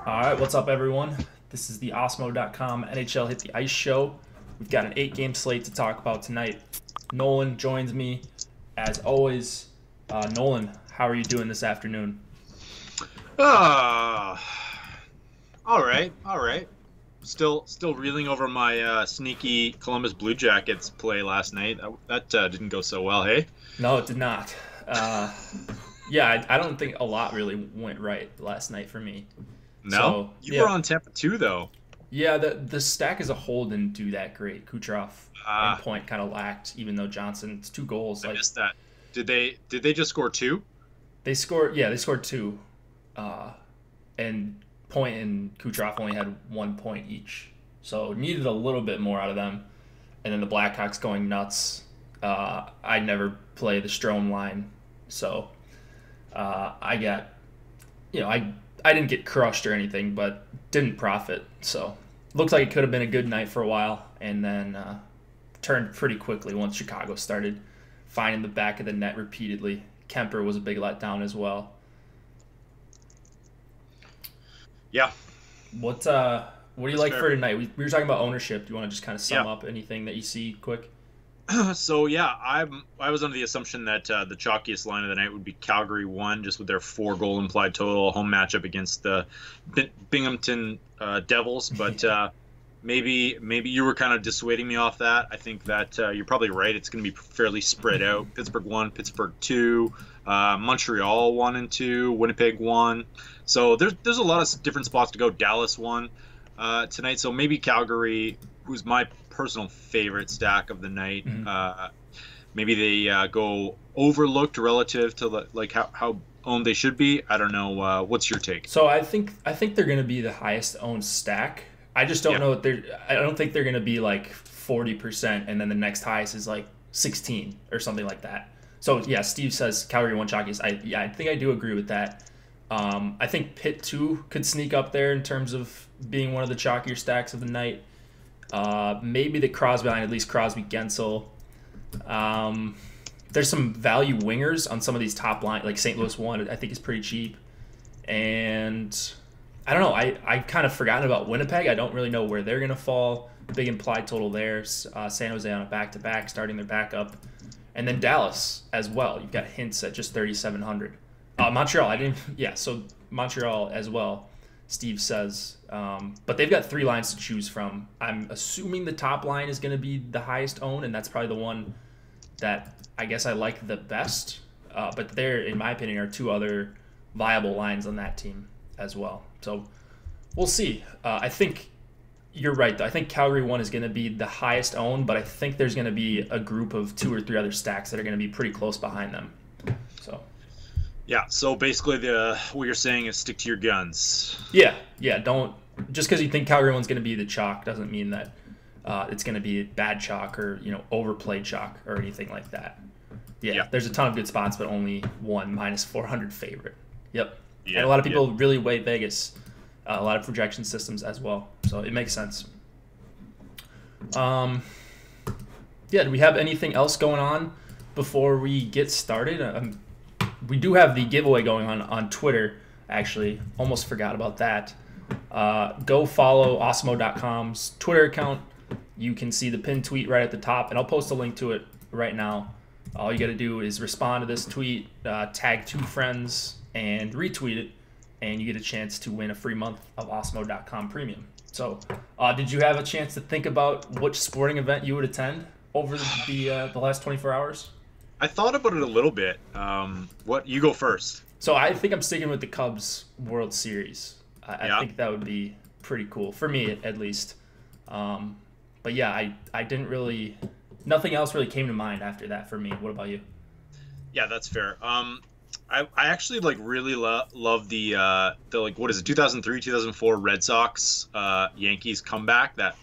All right, what's up, everyone? This is the Osmo.com NHL Hit the Ice Show. We've got an 8-game slate to talk about tonight. Nolan joins me, as always. Nolan, how are you doing this afternoon? Ah, all right. Still reeling over my sneaky Columbus Blue Jackets play last night. That didn't go so well, hey? No, it did not. I don't think a lot really went right last night for me. No, So, you yeah, were on Tampa too, though. yeah, the stack as a whole didn't do that great. Kucherov and Ah, Point kind of lacked, even though Johnson's 2 goals. I Like, missed that. Did they just score two? they scored two. Uh, and Point and Kucherov only had 1 point each, so needed a little bit more out of them. And then the Blackhawks going nuts. I never play the Strome line, so I got, I didn't get crushed or anything, but didn't profit. So looked like it could have been a good night for a while, and then turned pretty quickly once Chicago started finding the back of the net repeatedly. Kemper was a big letdown as well. Yeah, What do you that's like fair. for tonight? We were talking about ownership. Do you want to just kind of sum Yeah. up anything that you see quick? So yeah, I was under the assumption that the chalkiest line of the night would be Calgary one, just with their 4 goal implied total home matchup against the Binghamton Devils. But maybe you were kind of dissuading me off that. I think that you're probably right. It's going to be fairly spread out. Pittsburgh one, Pittsburgh two, Montreal one and two, Winnipeg one. So there's a lot of different spots to go. Dallas one tonight. So maybe Calgary, who's my personal favorite stack of the night. Mhm. Maybe they go overlooked relative to like how owned they should be. I don't know. What's your take? So I think they're going to be the highest owned stack. I just don't Yeah, know what they're. I don't think they're going to be like 40%, and then the next highest is like 16 or something like that. So yeah, Steve says Calgary one chalkiest. I think I do agree with that. I think Pitt 2 could sneak up there in terms of being one of the chalkier stacks of the night. Maybe the Crosby line, at least Crosby Gensel. Um, there's some value wingers on some of these top line, like St. Louis one. I think is pretty cheap, and I don't know. I kind of forgotten about Winnipeg. I don't really know where they're gonna fall. Big implied total there. San Jose on a back-to-back, starting their backup, and then Dallas as well. You've got hints at just 3,700. Montreal, I didn't. Yeah, so Montreal as well. Steve says, but they've got 3 lines to choose from. I'm assuming the top line is going to be the highest owned, and that's probably the one that I guess I like the best. But there, in my opinion, are 2 other viable lines on that team as well. So we'll see. I think you're right, though. I think Calgary one is going to be the highest owned, but I think there's going to be a group of 2 or 3 other stacks that are going to be pretty close behind them. So. yeah. So basically, the what you're saying is stick to your guns. Yeah. Don't just because you think Calgary one's going to be the chalk doesn't mean that it's going to be bad chalk or overplayed chalk or anything like that. Yeah, Yeah, there's a ton of good spots, but only one minus 400 favorite. Yep, and yeah, a lot of yeah. people really weigh Vegas. A lot of projection systems as well, so it makes sense. Um, yeah, do we have anything else going on before we get started? We do have the giveaway going on Twitter, actually. Almost forgot about that. Go follow Osmo.com's Twitter account. You can see the pinned tweet right at the top, and I'll post a link to it right now. All you got to do is respond to this tweet, tag 2 friends, and retweet it, and you get a chance to win a free month of Osmo.com Premium. So, did you have a chance to think about which sporting event you would attend over the last 24 hours? I thought about it a little bit. What you go first? So I think I'm sticking with the Cubs World Series. I Yeah. think that would be pretty cool for me, at least. But yeah, I didn't really. Nothing else really came to mind after that for me. What about you? Yeah, that's fair. I actually like really love the like what is it 2003 2004 Red Sox Yankees comeback that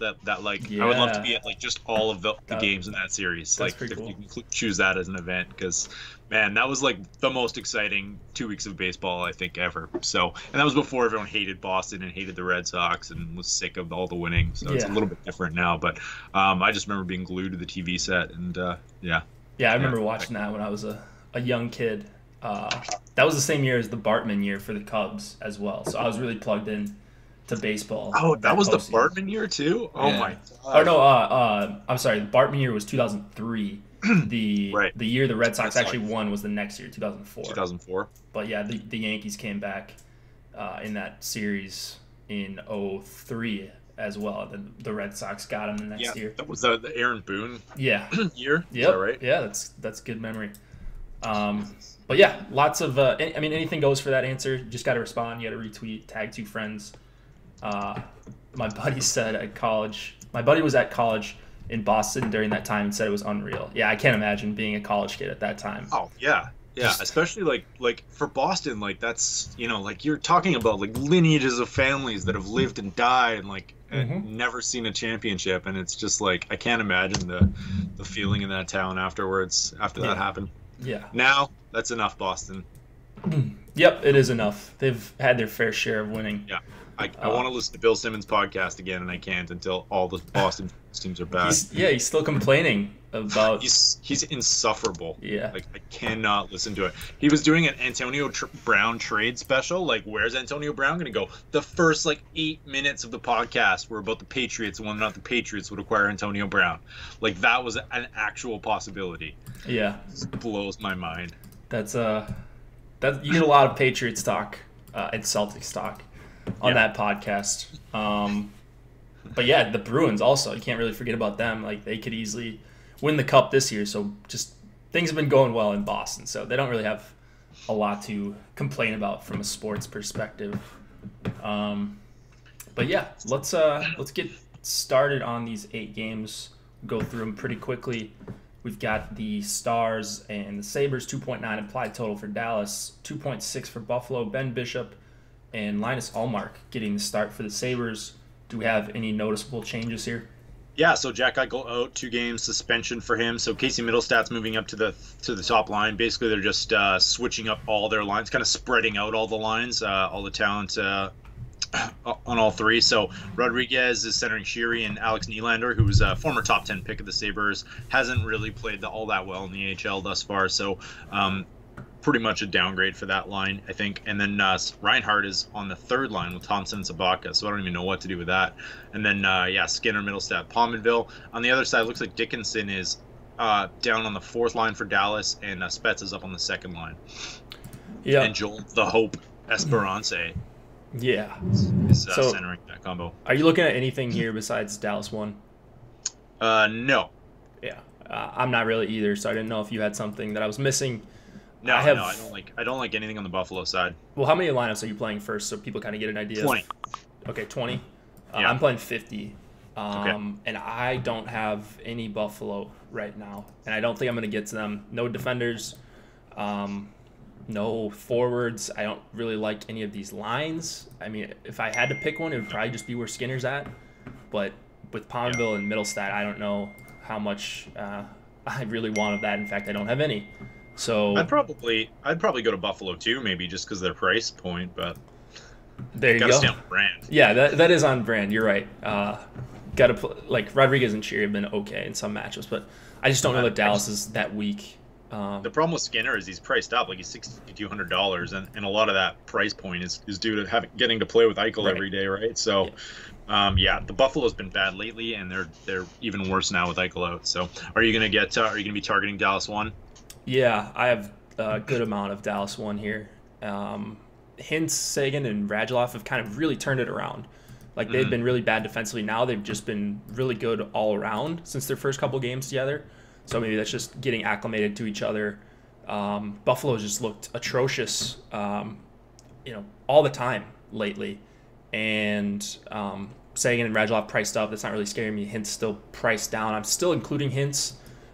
like I would love to Yeah, be at like just all of the that, games in that series, that's like pretty if you cool. can choose that as an event, because man, that was like the most exciting 2 weeks of baseball I think ever. So, and that was before everyone hated Boston and hated the Red Sox and was sick of all the winning, so it's a Yeah, little bit different now, but I just remember being glued to the TV set, and yeah, yeah. I yeah. remember watching that when I was a young kid. That was the same year as the Bartman year for the Cubs as well. So I was really plugged in to baseball. Oh, that was the postseason. Bartman year too. Oh Yeah. my Oh god. no, I'm sorry. The Bartman year was 2003. Right. The year the Red Sox Red Sox. actually won was the next year, 2004. 2004. But yeah, the Yankees came back in that series in 03 as well. The Red Sox got them the next year. That was the Aaron Boone Yeah. year. Yep. Is that right? Yeah, that's good memory. But yeah, lots of. I mean, anything goes for that answer. You just got to respond. You got to retweet, tag 2 friends. My buddy said at college. My buddy was at college in Boston during that time and said it was unreal. Yeah, I can't imagine being a college kid at that time. Oh yeah. Yeah, especially like for Boston, like that's like you're talking about like lineages of families that have lived and died and like and never seen a championship, and it's just like I can't imagine the feeling in that town afterwards after that happened. Yeah. Now that's enough, Boston. Yep, it is enough. They've had their fair share of winning. Yeah, I want to listen to Bill Simmons' podcast again, and I can't until all the Boston teams are bad. He's still complaining about. He's insufferable. Yeah, like I cannot listen to it. He was doing an Antonio Brown trade special. Like, where's Antonio Brown gonna go? The first 8 minutes of the podcast were about the Patriots and whether or not the Patriots would acquire Antonio Brown. Like that was an actual possibility. Yeah, it blows my mind. That's you get a lot of Patriots talk and Celtics talk on that podcast. But yeah, the Bruins also, you can't really forget about them. Like they could easily win the cup this year. So just things have been going well in Boston. So they don't really have a lot to complain about from a sports perspective. But yeah, let's get started on these 8 games. Go through them pretty quickly. We've got the Stars and the Sabres, 2.9 implied total for Dallas, 2.6 for Buffalo. Ben Bishop and Linus Ullmark getting the start for the Sabres. Do we have any noticeable changes here? Yeah, so Jack Eichel out, 2 games suspension for him. So Casey Middlestat's moving up to the top line. Basically, they're just switching up all their lines, kind of spreading out all the lines, all the talent on all 3. So Rodriguez is centering Sheary, and Alex Nylander, who was a former top 10 pick of the Sabres, hasn't really played all that well in the AHL thus far. So pretty much a downgrade for that line, I think. And then Reinhardt is on the 3rd line with Thompson and Sabaka, so I don't even know what to do with that. And then, Skinner, Middlestat, Pominville. On the other side, it looks like Dickinson is down on the 4th line for Dallas, and Spets is up on the 2nd line. Yeah. And Joel the Hope Esperance is centering that combo. Are you looking at anything here besides Dallas 1? No. Yeah. I'm not really either, so I didn't know if you had something that I was missing. No, I don't like anything on the Buffalo side. Well, how many lineups are you playing first, so people kind of get an idea? 20. Okay, 20. Yeah. I'm playing 50. Okay. And I don't have any Buffalo right now, and I don't think I'm going to get to them. No defenders, no forwards. I don't really like any of these lines. I mean, if I had to pick one, it would probably just be where Skinner's at. But with Pominville and Middlestat, I don't know how much I really want of that. In fact, I don't have any. So I'd probably go to Buffalo too, maybe just because of their price point, but there you go. Gotta stay on brand. Yeah, that is on brand. You're right. Rodriguez and Sheary have been okay in some matchups, but I just don't know that Dallas is that weak. The problem with Skinner is he's priced up, like he's $6,200, and a lot of that price point is due to getting to play with Eichel every day, right? So, the Buffalo's been bad lately, and they're even worse now with Eichel out. So, are you gonna be targeting Dallas 1? Yeah, I have a good amount of Dallas 1 here. Hintz, Sagan, and Radulov have kind of really turned it around. Like, they've been really bad defensively. Now they've just been really good all around since their first couple games together. So maybe that's just getting acclimated to each other. Buffalo just looked atrocious, all the time lately. And Sagan and Radulov priced up. That's not really scaring me. Hintz still priced down. I'm still including Hintz.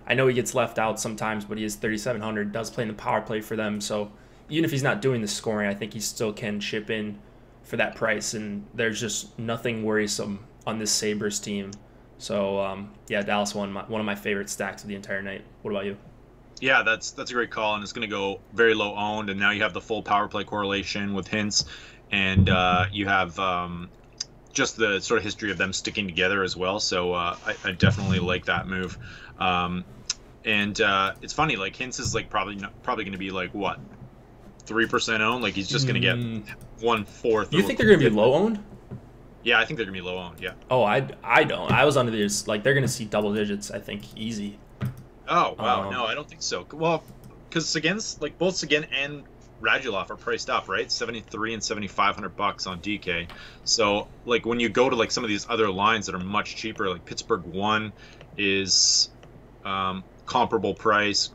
I know he gets left out sometimes, but he is 3,700, does play in the power play for them. So even if he's not doing the scoring, I think he still can chip in for that price. And there's just nothing worrisome on this Sabres team. So, Dallas 1, one of my favorite stacks of the entire night. What about you? Yeah, that's a great call, and it's going to go very low owned, and now you have the full power play correlation with Hintz, and you have just the sort of history of them sticking together as well. So I definitely like that move. And it's funny, like Hintz is like probably going to be like what, 3% owned? Like he's just going to get 1/4. You think they're going to be low owned? Yeah, I think they're gonna be low owned. Yeah. Oh, I don't. I was under these like they're gonna see double digits. I think easy. Oh wow, Um, no, I don't think so. Well, because Sagan's like both Sagan and Radulov are priced up, right? 73 and $7,500 on DK. So like when you go to like some of these other lines that are much cheaper, like Pittsburgh 1 is comparable price.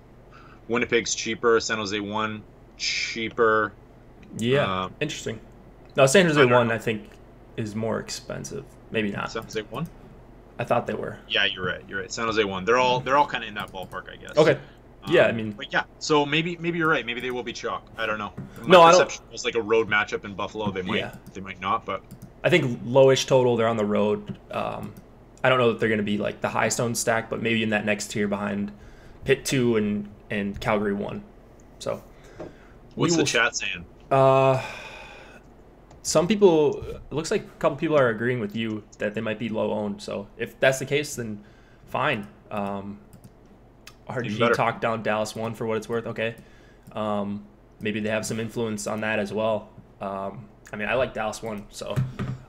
Winnipeg's cheaper. San Jose 1 cheaper. yeah, Um, interesting. No, San I Jose don't one know. I think is more expensive. Maybe not. San Jose 1. I thought they were. Yeah, you're right. You're right. San Jose 1. They're all kind of in that ballpark, I guess. Okay. Yeah, I mean, But yeah, so maybe you're right. Maybe they will be chalk. I don't know. My no, I don't. perception was like a road matchup in Buffalo. Yeah, They might not, but I think lowish total. They're on the road. I don't know that they're going to be like the high stone stack, but maybe in that next tier behind Pitt 2 and Calgary 1. So what's we the will. chat saying? Uh, some people. It looks like a couple people are agreeing with you that they might be low owned. So if that's the case, then fine. Even RG better. talked down Dallas 1 for what it's worth. Okay. Maybe they have some influence on that as well. I mean, I like Dallas 1, so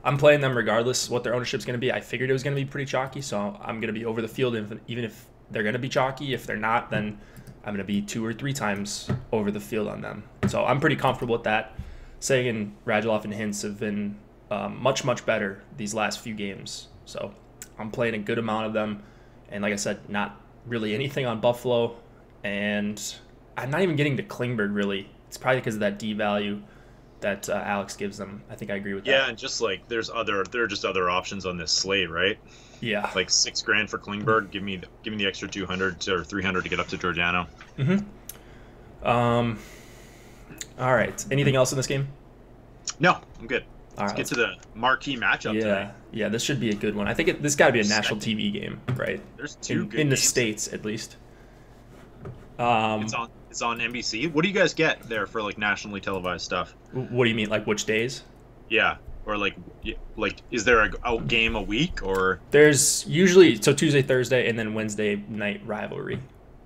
I'm playing them regardless what their ownership's going to be. I figured it was going to be pretty chalky, so I'm going to be over the field even if they're going to be chalky. If they're not, then I'm going to be 2 or 3 times over the field on them. So I'm pretty comfortable with that. Sagan, Radulov, and Hintz have been much, much better these last few games. So I'm playing a good amount of them. And like I said, not really anything on Buffalo. And I'm not even getting to Klingberg, really. It's probably because of that D value that Alex gives them. I think I agree with that. Yeah, and just like there are just other options on this slate, right? Yeah. Like $6,000 for Klingberg. Give me the extra 200 or 300 to get up to Giordano. All right. Anything else in this game? No, I'm good. All Let's right. get to the marquee matchup Yeah. tonight. Yeah, this should be a good one. I think this got to be a national TV game, right? There's two good in the games. States, at least. It's on NBC. What do you guys get there for like nationally televised stuff? What do you mean, like which days? Yeah, or like is there a game a week or? There's usually Tuesday, Thursday, and then Wednesday night rivalry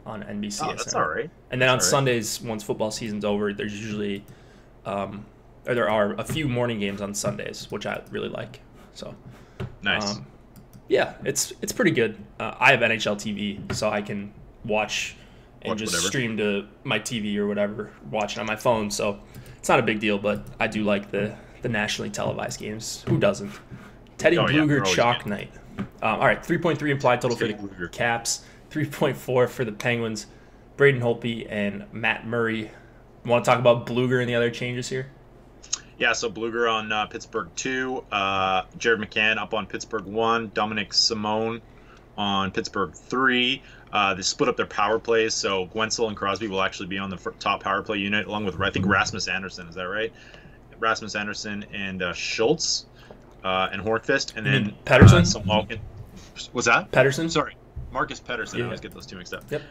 on NBC. Oh, that's all right. And then on That's all right. Sundays, once football season's over, there's usually, or there are a few morning games on Sundays, which I really like. So, Nice. yeah, it's pretty good. I have NHL TV, so I can watch and Watch just whatever. stream to my TV or whatever, watch it on my phone. So it's not a big deal, but I do like the nationally televised games. Who doesn't? Teddy Oh, yeah, Bluger they're always Chalk good. Night. All right, 3.3 implied total for Teddy the Bluger. Caps, 3.4 for the Penguins. Braden Holtby and Matt Murray. Want to talk about Bluger and the other changes here? Yeah, so Bluger on Pittsburgh 2, Jared McCann up on Pittsburgh 1, Dominic Simone on Pittsburgh 3. They split up their power plays, so Gwenzel and Crosby will actually be on the top power play unit, along with, I think, Rasmus Anderson. Is that right? Rasmus Anderson and Schultz and Hornqvist. And You then mean Pettersson? some Malkin. Was that? Pettersson? Sorry. Marcus Pettersson. I Yeah. always get those two mixed up. Yep.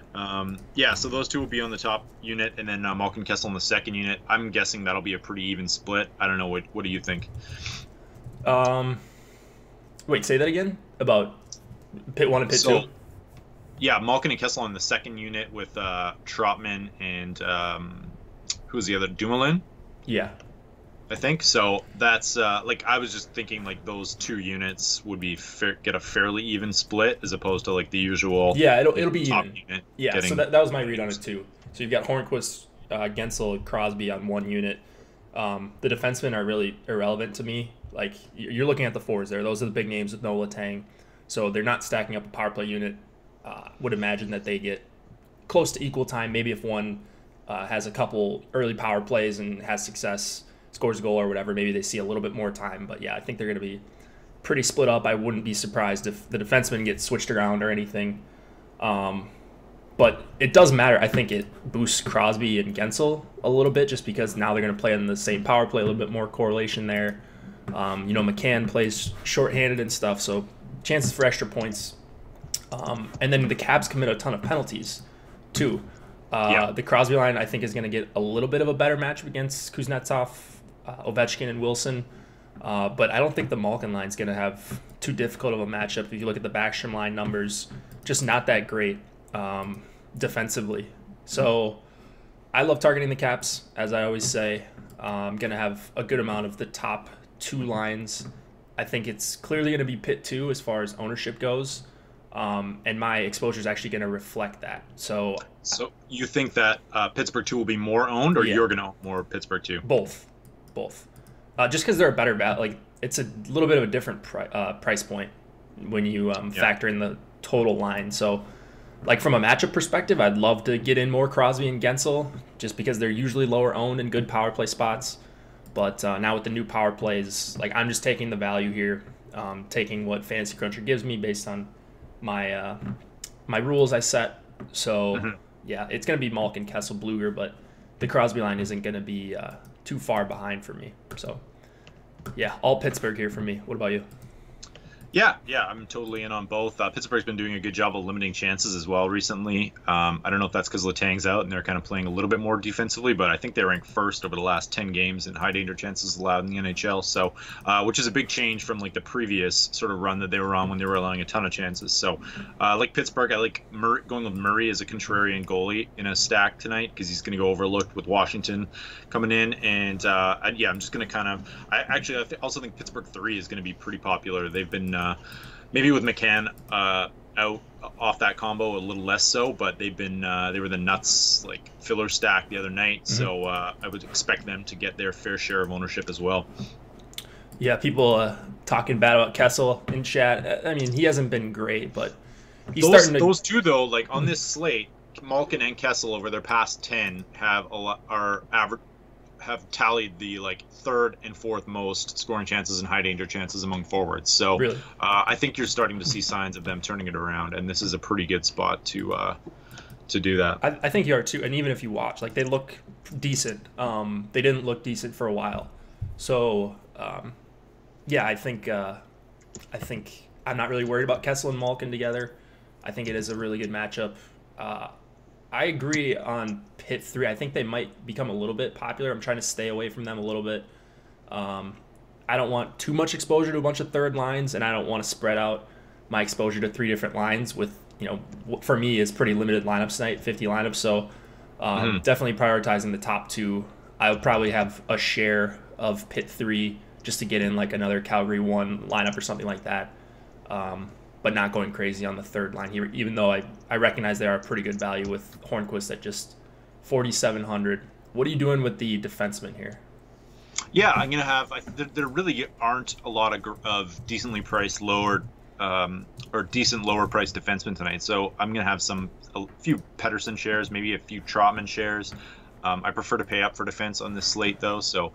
Yeah, so those two will be on the top unit, and then Malkin Kessel on the second unit. I'm guessing that'll be a pretty even split. I don't know. What do you think? Wait, say that again? About Pit 1 and Pit 2? So, yeah, Malkin and Kessel on the second unit with Trotman and who's the other? Dumoulin, Yeah. I think. So that's like I was just thinking like those two units would be get a fairly even split as opposed to like the usual. Yeah, it'll be top even. unit. Yeah, so getting- that was my read on it too. So you've got Hornquist, Gensel, Crosby on one unit. The defensemen are really irrelevant to me. Like you're looking at the fours there; those are the big names with no Letang, so they're not stacking up a power play unit. Would imagine that they get close to equal time. Maybe if one has a couple early power plays and has success, scores a goal or whatever, maybe they see a little bit more time. But yeah, I think they're going to be pretty split up. I wouldn't be surprised if the defensemen get switched around or anything. But it does matter. I think it boosts Crosby and Gensel a little bit just because now they're going to play in the same power play, a little bit more correlation there. McCann plays shorthanded and stuff, so chances for extra points. And then the Caps commit a ton of penalties, too. The Crosby line, I think, is going to get a little bit of a better matchup against Kuznetsov, Ovechkin, and Wilson. But I don't think the Malkin line is going to have too difficult of a matchup. If you look at the Backstrom line numbers, just not that great defensively. So I love targeting the Caps, as I always say. I'm going to have a good amount of the top two lines I think it's clearly going to be Pitt 2 as far as ownership goes. And my exposure is actually going to reflect that. So you think that Pittsburgh 2 will be more owned, or Yeah. you're going to own more Pittsburgh 2? both. Just because they're a better bet. Like, it's a little bit of a different price point when you factor in the total line. So, like, from a matchup perspective, I'd love to get in more Crosby and Gensel just because they're usually lower owned in good power play spots. But now with the new power plays, like, I'm just taking the value here, taking what Fantasy Cruncher gives me based on my my rules I set. So, yeah, it's going to be Malkin, Kessel, Bluger, but the Crosby line isn't going to be too far behind for me. So, yeah, all Pittsburgh here for me. What about you? Yeah, I'm totally in on both. Pittsburgh's been doing a good job of limiting chances as well recently. I don't know if that's because Letang's out and they're kind of playing a little bit more defensively, but I think they rank first over the last 10 games in high danger chances allowed in the NHL. So, which is a big change from like the previous sort of run that they were on when they were allowing a ton of chances. So, like Pittsburgh, I like going with Murray as a contrarian goalie in a stack tonight because he's going to go overlooked with Washington coming in. And I'm just going to kind of. I also think Pittsburgh 3 is going to be pretty popular. They've been maybe with McCann out off that combo a little less so, but they were the nuts like filler stack the other night, so I would expect them to get their fair share of ownership as well. Yeah, people talking bad about Kessel in chat. I mean, he hasn't been great, but he's starting to. Those two though, like on this slate, Malkin and Kessel over their past 10 have tallied the like third and fourth most scoring chances and high danger chances among forwards. So Really? I think you're starting to see signs of them turning it around, and this is a pretty good spot to do that. I think you are too. And even if you watch, like, they look decent. They didn't look decent for a while. So yeah, I think I'm not really worried about Kessel and Malkin together. I think it is a really good matchup. I agree on Pitt 3. I think they might become a little bit popular. I'm trying to stay away from them a little bit. I don't want too much exposure to a bunch of third lines, and I don't want to spread out my exposure to 3 different lines with, for me, is pretty limited lineups tonight, 50 lineups. So definitely prioritizing the top 2. I would probably have a share of Pitt 3 just to get in like another Calgary 1 lineup or something like that. But not going crazy on the third line here, even though I recognize they are a pretty good value with Hornquist at just 4,700. What are you doing with the defenseman here? Yeah, I'm gonna have. There really aren't a lot of decently priced lower or decent lower priced defensemen tonight. So I'm gonna have a few Pedersen shares, maybe a few Trotman shares. I prefer to pay up for defense on this slate though. So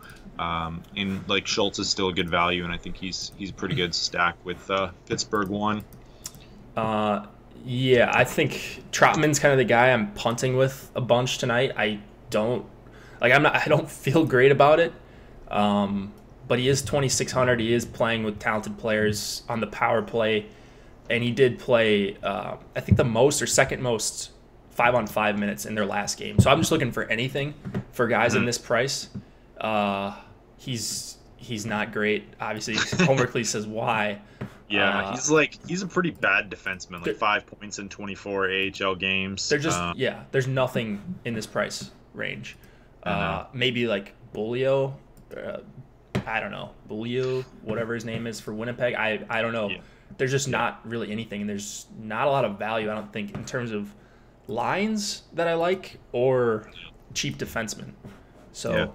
in like Schultz is still a good value, and I think he's a pretty good stack with Pittsburgh 1. Yeah, I think Trotman's kind of the guy I'm punting with a bunch tonight. I don't feel great about it. But he is 2,600. He is playing with talented players on the power play, and he did play I think the most or second most 5-on-5 minutes in their last game. So I'm just looking for anything for guys in this price. He's not great. Obviously, Homercleese says why. Yeah, he's a pretty bad defenseman. Like 5 points in 24 AHL games. They're just there's nothing in this price range. Maybe like Bulio. I don't know, Bulio, whatever his name is for Winnipeg. I don't know. Yeah. There's just not really anything, and there's not a lot of value, I don't think, in terms of lines that I like or cheap defensemen. So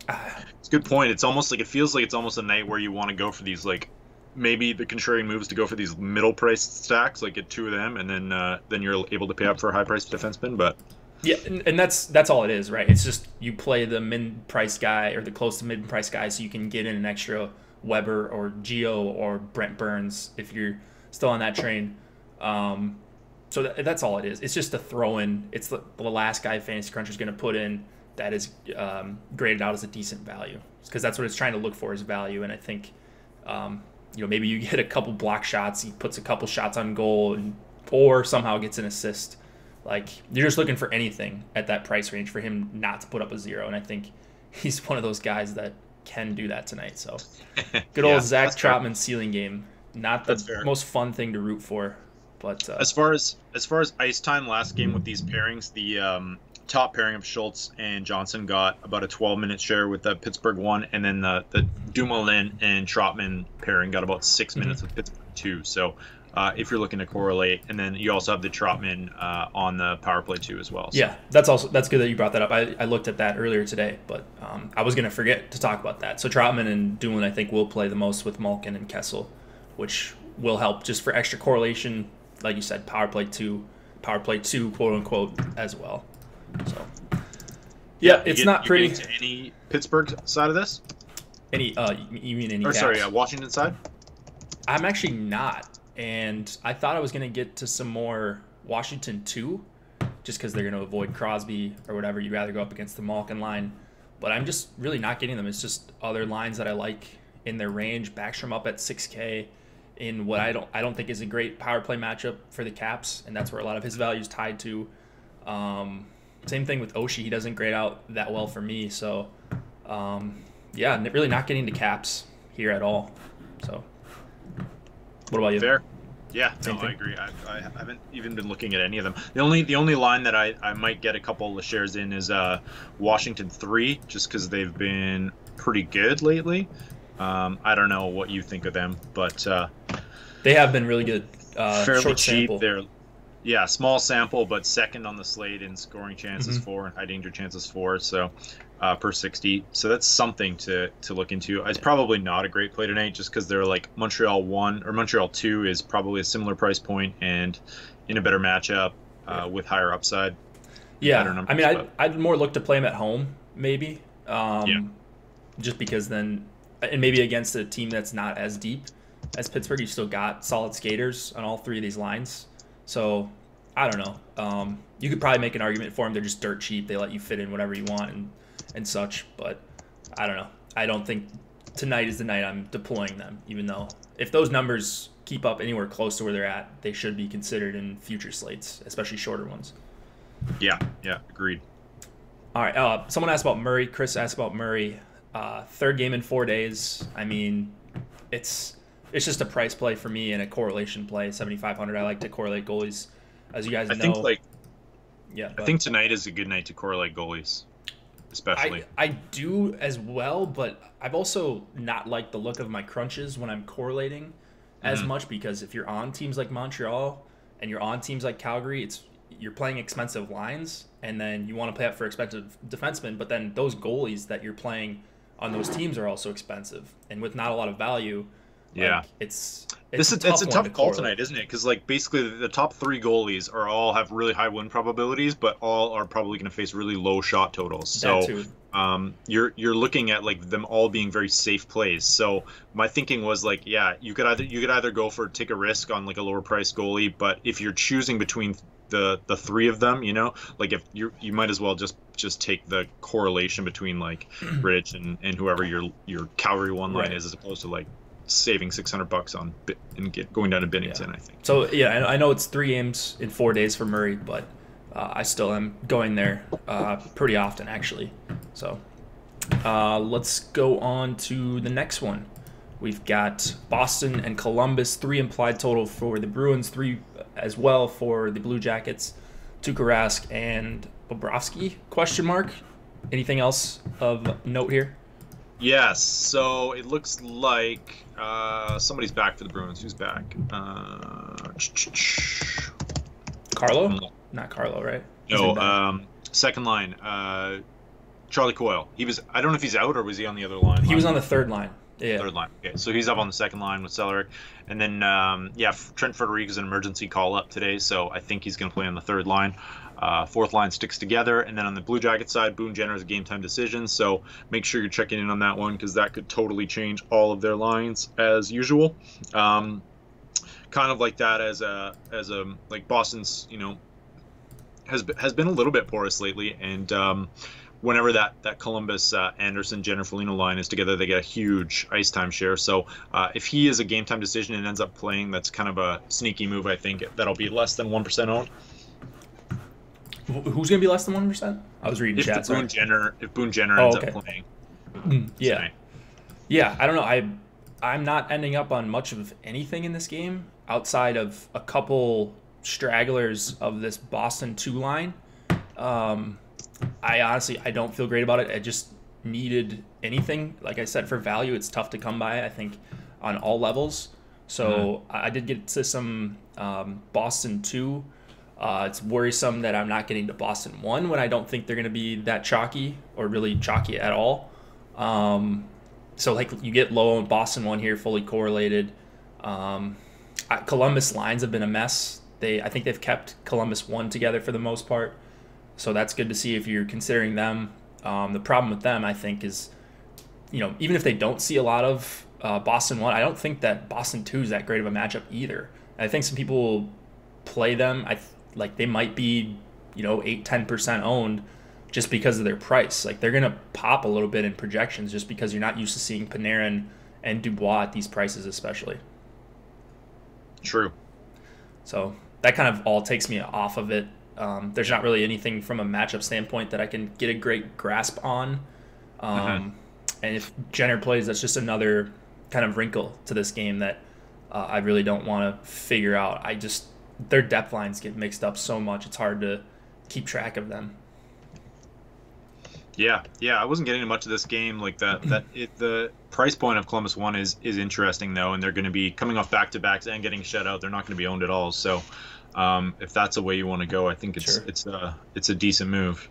it's a good point. It's almost like it feels like it's almost a night where you want to go for these like maybe the contrarian moves to go for these middle priced stacks, like get 2 of them, and then you're able to pay up for a high priced defenseman. But yeah, and that's all it is, right? It's just you play the mid-price guy or the close to mid-price guy, so you can get in an extra Weber or Gio or Brent Burns if you're still on that train. So that's all it is. It's just a throw-in. It's the last guy Fantasy Cruncher is going to put in that is graded out as a decent value, because that's what it's trying to look for is value. And I think maybe you get a couple block shots, he puts a couple shots on goal, or somehow gets an assist. Like, you're just looking for anything at that price range for him not to put up a 0, and I think he's one of those guys that can do that tonight. So, good old Zach Trotman ceiling game. Not the most fun thing to root for, but as far as ice time last game with these pairings, top pairing of Schultz and Johnson got about a 12-minute share with the Pittsburgh one, and then the Dumoulin and Trotman pairing got about 6 minutes with Pittsburgh 2. So if you're looking to correlate, and then you also have the Trotman on the power play 2 as well. So. Yeah, that's good that you brought that up. I looked at that earlier today, but I was going to forget to talk about that. So Trotman and Dumoulin, I think, will play the most with Malkin and Kessel, which will help just for extra correlation, like you said, power play 2, quote unquote, as well. So yeah, it's not pretty. To any Pittsburgh side of this? Any you mean any? Or caps? sorry, Washington side? I'm actually not, and I thought I was gonna get to some more Washington 2, just because they're gonna avoid Crosby or whatever. You'd rather go up against the Malkin line, but I'm just really not getting them. It's just other lines that I like in their range. Backstrom up at 6K in what I don't think is a great power play matchup for the Caps, and that's where a lot of his value is tied to. Same thing with Oshie. He doesn't grade out that well for me, so yeah, really not getting to Caps here at all. So what about you? Fair. Yeah, no, I agree. I haven't even been looking at any of them. The only line that I might get a couple of shares in is Washington 3, just because they've been pretty good lately. I don't know what you think of them, but they have been really good. Fairly short cheap. sample. They're small sample, but second on the slate in scoring chances for and high danger chances for. So per 60. So that's something to look into. It's probably not a great play tonight, just because they're like Montreal 1 or Montreal 2 is probably a similar price point and in a better matchup with higher upside. Yeah, numbers, I mean, I'd more look to play them at home, maybe. Just because then, and maybe against a team that's not as deep as Pittsburgh, you still got solid skaters on all 3 of these lines. So I don't know. You could probably make an argument for them. They're just dirt cheap. They let you fit in whatever you want and such. But I don't know. I don't think tonight is the night I'm deploying them, even though if those numbers keep up anywhere close to where they're at, they should be considered in future slates, especially shorter ones. Yeah, agreed. All right. Someone asked about Murray. Chris asked about Murray. Third game in 4 days. I mean, it's just a price play for me and a correlation play. 7,500. I like to correlate goalies, as you guys know. I think tonight is a good night to correlate goalies, especially. I do as well, but I've also not liked the look of my crunches when I'm correlating as much, because if you're on teams like Montreal and you're on teams like Calgary, you're playing expensive lines, and then you want to pay up for expensive defensemen, but then those goalies that you're playing on those teams are also expensive, and with not a lot of value. It's a tough call tonight, isn't it? Because basically the top 3 goalies all have really high win probabilities, but all are probably going to face really low shot totals. So you're looking at them all being very safe plays. So my thinking was you could either go for take a risk on a lower price goalie, but if you're choosing between the 3 of them, if you might as well just take the correlation between Rich and whoever your Calgary 1 line is, as opposed to saving $600 on and going down to Binnington. I think so. Yeah, I know it's 3 games in 4 days for Murray, but I still am going there pretty often, actually. So let's go on to the next one. We've got Boston and Columbus, 3 implied total for the Bruins, 3 as well for the Blue Jackets. Tuukka Rask and Bobrovsky, question mark. Anything else of note here? Yes, so it looks like somebody's back for the Bruins. Who's back? Carlo? Not Carlo, right? No, second line. Charlie Coyle. I don't know if he's out or was he on the other line. He was on the third line. Yeah. Third line. Okay, so he's up on the second line with Celeric. And then, Trent Frederic is an emergency call-up today, so I think he's going to play on the third line. Fourth line sticks together. And then on the Blue Jacket side, Boone Jenner is a game-time decision, so make sure you're checking in on that one, because that could totally change all of their lines as usual. Kind of like that as Boston's, has been a little bit porous lately, and whenever that Columbus Anderson Jenner Foligno line is together, they get a huge ice time share. So if he is a game time decision and ends up playing, that's kind of a sneaky move. I think that'll be less than 1% owned. Who's going to be less than 1%? I was reading chat. If Boone Jenner ends up playing. Yeah. Yeah, I don't know. I'm not ending up on much of anything in this game outside of a couple stragglers of this Boston 2 line. I honestly, I don't feel great about it. I just needed anything. Like I said, for value, it's tough to come by, I think, on all levels. So I did get to some Boston 2. It's worrisome that I'm not getting to Boston 1 when I don't think they're going to be that chalky or really chalky at all. So like you get low on Boston 1 here, fully correlated. Columbus lines have been a mess. I think they've kept Columbus 1 together for the most part. So that's good to see if you're considering them. The problem with them, I think, is, even if they don't see a lot of Boston 1, I don't think that Boston 2 is that great of a matchup either. And I think some people will play them. They might be, 8-10% owned just because of their price. Like they're going to pop a little bit in projections just because you're not used to seeing Panarin and Dubois at these prices especially. True. So that kind of all takes me off of it. There's not really anything from a matchup standpoint that I can get a great grasp on. And if Jenner plays, that's just another kind of wrinkle to this game that I really don't want to figure out. Their depth lines get mixed up so much, it's hard to keep track of them. Yeah, I wasn't getting much of this game like that. The price point of Columbus 1 is interesting though, and they're going to be coming off back-to-backs and getting shut out. They're not going to be owned at all. So if that's the way you want to go, I think it's a decent move.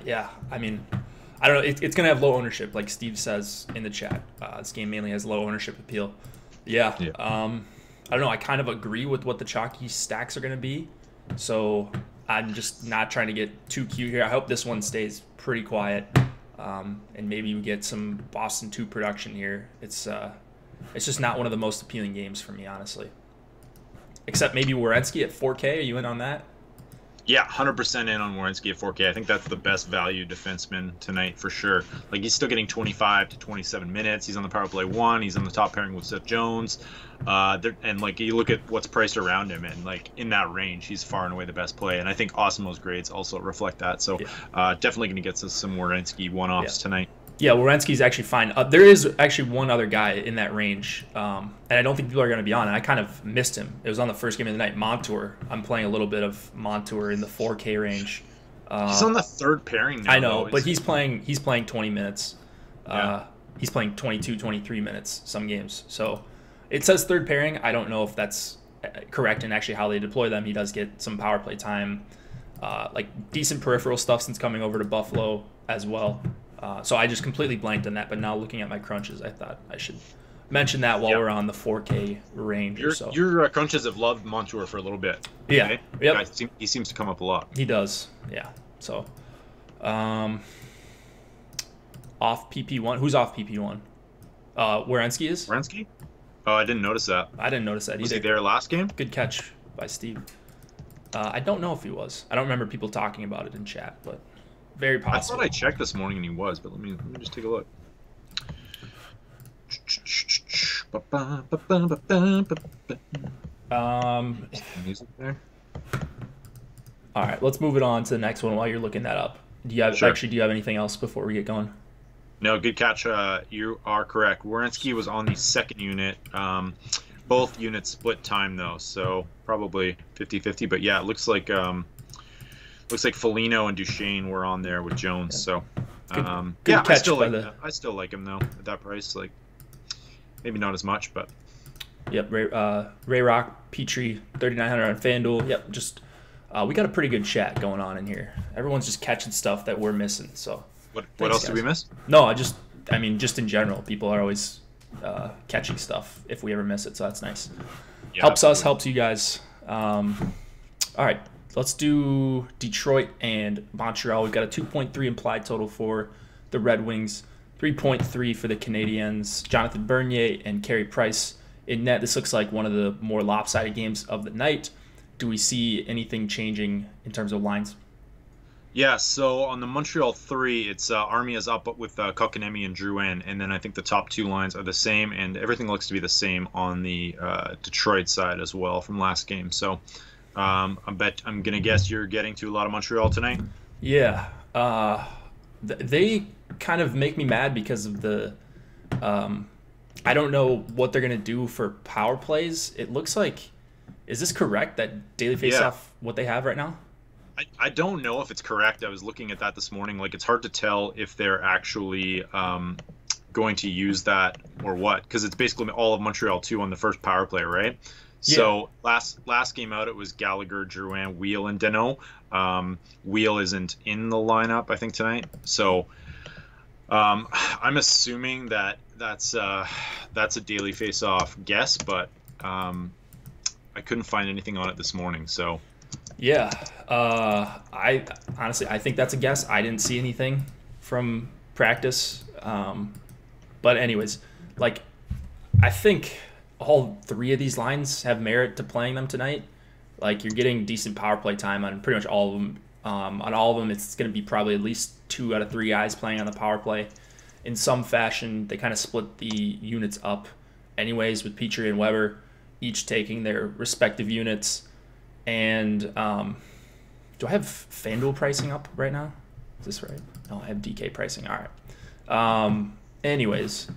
Yeah, I mean, I don't know. It's going to have low ownership, like Steve says in the chat. This game mainly has low ownership appeal. Yeah. I don't know. I kind of agree with what the chalky stacks are going to be. So I'm just not trying to get too cute here. I hope this one stays pretty quiet, and maybe we get some Boston 2 production here. It's just not one of the most appealing games for me, honestly. Except maybe Werenski at 4K. Are you in on that? Yeah, 100% in on Werenski at 4K. I think that's the best value defenseman tonight for sure. Like he's still getting 25 to 27 minutes. He's on the power play 1. He's on the top pairing with Seth Jones. And like you look at what's priced around him, and like in that range, he's far and away the best play. And I think Osmo's grades also reflect that. So definitely going to get some Werenski one-offs tonight. Yeah, Werenski's actually fine. There is actually one other guy in that range, and I don't think people are going to be on it. I kind of missed him. It was on the first game of the night, Montour. I'm playing a little bit of Montour in the 4K range. He's on the third pairing now. I know, but he's playing 20 minutes. He's playing 22, 23 minutes some games. So it says third pairing. I don't know if that's correct in actually how they deploy them. He does get some power play time, like decent peripheral stuff since coming over to Buffalo as well. So I just completely blanked on that, but now looking at my crunches, I thought I should mention that while we're on the 4K range or so. Your crunches have loved Montour for a little bit. Yeah. Right? Yep. He seems to come up a lot. He does, yeah. So, off PP1. Who's off PP1? Werenski is? Werenski? Oh, I didn't notice that. I didn't notice that either. Was he there last game? Good catch by Steve. I don't know if he was. I don't remember people talking about it in chat, but very possible. I thought I checked this morning and he was, but let me just take a look. Music there. All right, let's move it on to the next one while you're looking that up. Do you have anything else before we get going? No, good catch. You are correct. Werenski was on the second unit. Both units split time though, so probably 50-50. But yeah, it looks like Foligno and Duchesne were on there with Jones. So good catch. I still like him though at that price. Like maybe not as much, but yep. Ray Rock, Petrie, 3,900 on FanDuel. Yep, just we got a pretty good chat going on in here. Everyone's just catching stuff that we're missing. So what else did we miss? No, I mean just in general, people are always catching stuff if we ever miss it. So that's nice. Yeah, helps us, helps you guys. All right. Let's do Detroit and Montreal. We've got a 2.3 implied total for the Red Wings, 3.3 for the Canadiens. Jonathan Bernier and Carey Price in net. This looks like one of the more lopsided games of the night. Do we see anything changing in terms of lines? Yeah, so on the Montreal 3, it's Armia is up with Kotkaniemi and Drouin, and then I think the top two lines are the same, and everything looks to be the same on the Detroit side as well from last game. So I'm gonna guess you're getting to a lot of Montreal tonight. Yeah, they kind of make me mad because of the. I don't know what they're gonna do for power plays. It looks like, is this correct that daily faceoff what they have right now? I don't know if it's correct. I was looking at that this morning. Like, it's hard to tell if they're actually going to use that or what, because it's basically all of Montreal 2 on the first power play, right? Yeah. So last game out, it was Gallagher, Drouin, Wheel, and Deneau. Wheel isn't in the lineup, I think, tonight. So I'm assuming that's a daily face-off guess, but I couldn't find anything on it this morning. So Yeah. I honestly, I think that's a guess. I didn't see anything from practice. But anyways, like, I think all three of these lines have merit to playing them tonight. Like, you're getting decent power play time on pretty much all of them. On all of them, it's going to be probably at least 2 out of 3 guys playing on the power play. In some fashion, they kind of split the units up anyways, with Petrie and Weber each taking their respective units. And do I have FanDuel pricing up right now? Is this right? No, I have DK pricing. All right. Anyways,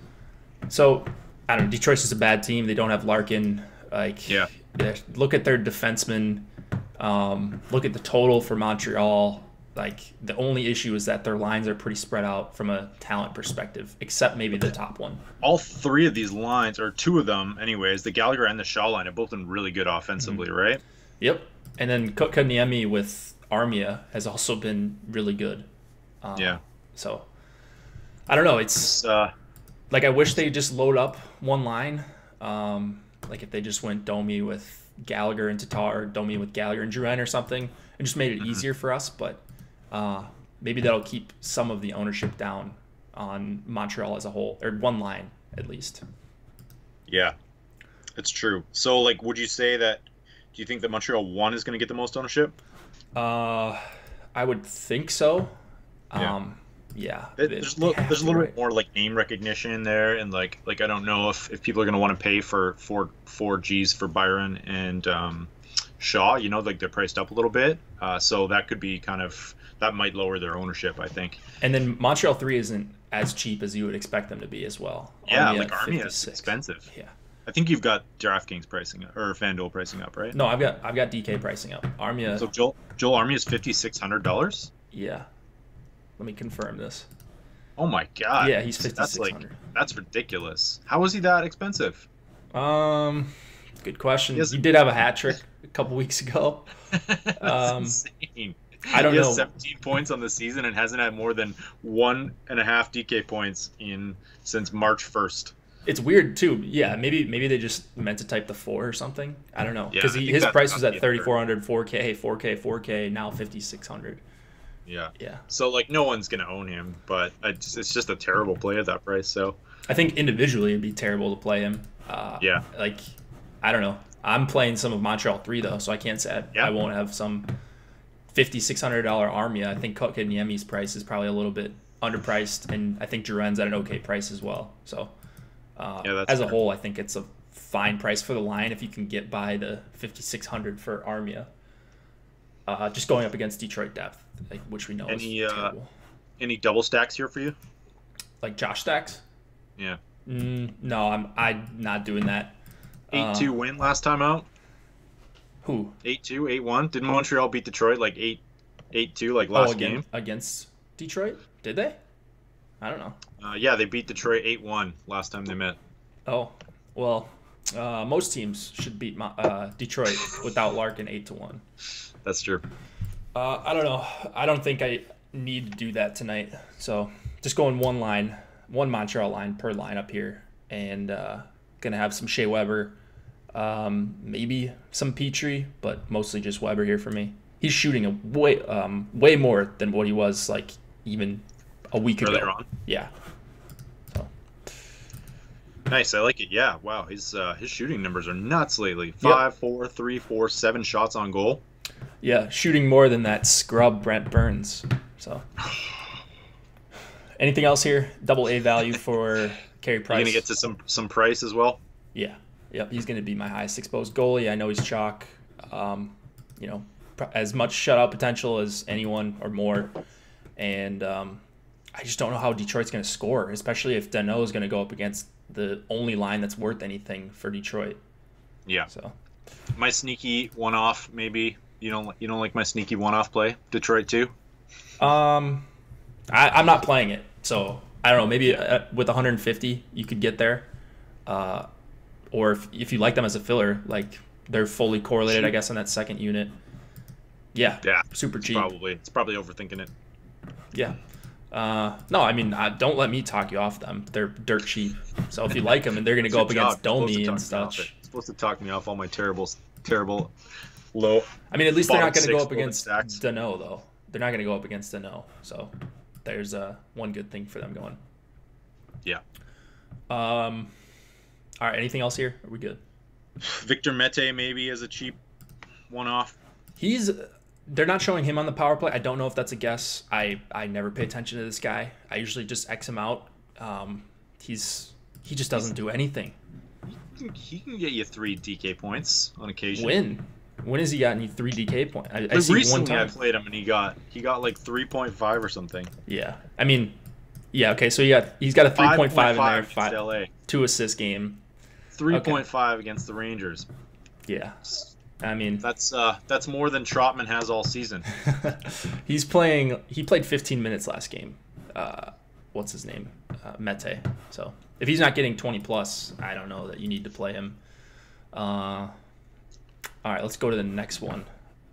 so I don't know. Detroit's just a bad team. They don't have Larkin. Like, yeah. Look at their defensemen. Look at the total for Montreal. Like, the only issue is that their lines are pretty spread out from a talent perspective, except maybe the top one. All 3 of these lines, or 2 of them, anyways, the Gallagher and the Shaw line, have both been really good offensively, right? Yep. And then Kotkaniemi with Armia has also been really good. Yeah. So, I don't know. It's like, I wish they just load up one line. Like, if they just went Domi with Gallagher and Tatar, Domi with Gallagher and Drouin or something, and just made it easier for us. But maybe that'll keep some of the ownership down on Montreal as a whole, or one line at least. Yeah, it's true. So, like, would you say that? Do you think that Montreal 1 is going to get the most ownership? I would think so. Yeah. There's a little bit more like name recognition in there, and like I don't know if people are going to want to pay for four G's for Byron and Shaw. You know, like, they're priced up a little bit, so that could be that might lower their ownership, I think. And then Montreal 3 isn't as cheap as you would expect them to be as well. Yeah, like Armia is expensive. Yeah. I think you've got DraftKings pricing up, or FanDuel pricing up, right? No, I've got DK pricing up. Armia. So Joel Armia is $5,600. Yeah. Let me confirm this. Oh my god. Yeah, he's $5,600. That's ridiculous. How is he that expensive? Good question. He did have a hat trick a couple weeks ago. That's insane. I don't know. He has 17 points on the season and hasn't had more than 1.5 DK points since March 1st. It's weird too. Yeah, maybe they just meant to type the 4 or something. I don't know, because Yeah, his price was at 3,400, 4K, 4K, now 5,600. Yeah. Yeah. So, like, no one's gonna own him, but it's just a terrible play at that price. So I think individually it'd be terrible to play him. Yeah. Like, I don't know. I'm playing some of Montreal 3 though, so I can't say I won't have some $5,600 Armia. I think Kotkaniemi's price is probably a little bit underpriced, and I think Drouin's at an okay price as well. So as a whole, I think it's a fine price for the line if you can get by the $5,600 for Armia. Just going up against Detroit depth, like, which we know is terrible. Any double stacks here for you? Like Josh stacks? Yeah. No, I'm not doing that. 8-2 win last time out. Who? 8-2, 8-1. Didn't Montreal beat Detroit like 8-2 like last game? Against Detroit? Did they? I don't know. Yeah, they beat Detroit 8-1 last time they met. Oh, well, most teams should beat Detroit without Larkin 8-1. That's true. I don't know. I don't think I need to do that tonight. So just going one Montreal line per line up here, and gonna have some Shea Weber, maybe some Petrie, but mostly just Weber here for me. He's shooting a way more than what he was like even a week ago. Earlier on. Yeah. So. Nice, I like it. Yeah, wow, his shooting numbers are nuts lately. 5, 4, 3, 4, 7 shots on goal. Yeah, shooting more than that scrub Brent Burns. So, anything else here? Double A value for Carey Price. You gonna get to some price as well? Yeah, yep. He's gonna be my highest exposed goalie. I know he's chalk. As much shutout potential as anyone or more, and I just don't know how Detroit's gonna score, especially if Deneau is gonna go up against the only line that's worth anything for Detroit. Yeah. So. My sneaky one-off maybe You don't like my sneaky one-off play, Detroit too? I'm not playing it, so I don't know. Maybe with 150 you could get there, or if you like them as a filler, like they're fully correlated, I guess, on that second unit. Yeah, super cheap. It's probably overthinking it. Yeah. No, I mean, don't let me talk you off them. They're dirt cheap. So if you like them, and they're going to go up against Domi and such. You're supposed to talk me off all my terrible low. I mean, at least they're not going to go up against Dano, though. They're not going to go up against Dano. So there's one good thing for them going. Yeah. All right. Anything else here? Are we good? Victor Mete maybe as a cheap one-off. They're not showing him on the power play. I don't know if that's a guess. I never pay attention to this guy. I usually just X him out. He just doesn't do anything. He can get you 3 DK points on occasion. When has he gotten you 3 DK points? I see recently one time. I played him and he got like 3.5 or something. Yeah, I mean, yeah, okay. So he's got a 3.5 in there, LA. 2 assist game. 3.5 against the Rangers. Yeah. I mean, that's more than Trotman has all season. He played 15 minutes last game. What's his name? Mete. So if he's not getting 20 plus, I don't know that you need to play him. All right, let's go to the next one.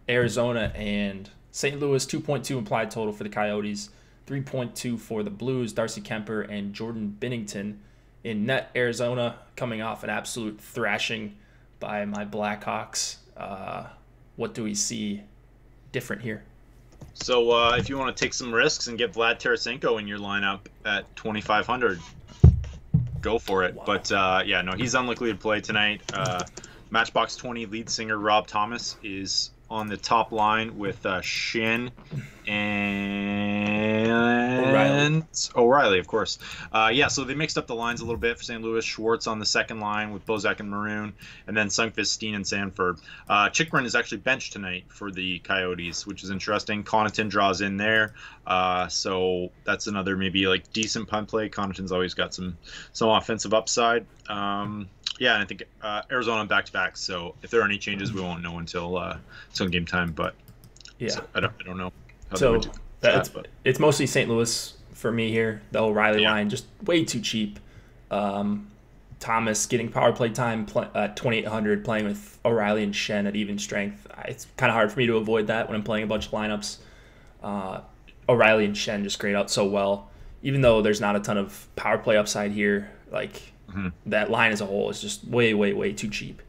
Arizona and St. Louis, 2.2 implied total for the Coyotes, 3.2 for the Blues. Darcy Kemper and Jordan Binnington in net. Arizona coming off an absolute thrashing by my Blackhawks. What do we see different here? So if you want to take some risks and get Vlad Tarasenko in your lineup at 2,500, go for it. Wow. But he's unlikely to play tonight. Matchbox 20 lead singer Rob Thomas is on the top line with Shin and O'Reilly, of course. So they mixed up the lines a little bit for St. Louis. Schwartz on the second line with Bozak and Maroon, and then Sundqvist, Steen, and Sanford. Chychrun is actually benched tonight for the Coyotes, which is interesting. Connaughton draws in there, so that's another maybe like decent punt play. Connaughton's always got some offensive upside. And I think Arizona back-to-back. So if there are any changes, we won't know until game time. But so I don't know. It's mostly St. Louis for me here. The O'Reilly line just way too cheap. Thomas getting power play time 2,800, playing with O'Reilly and Shen at even strength. It's kind of hard for me to avoid that when I'm playing a bunch of lineups. O'Reilly and Shen just grade out so well, even though there's not a ton of power play upside here. That line as a whole is just way, way, way too cheap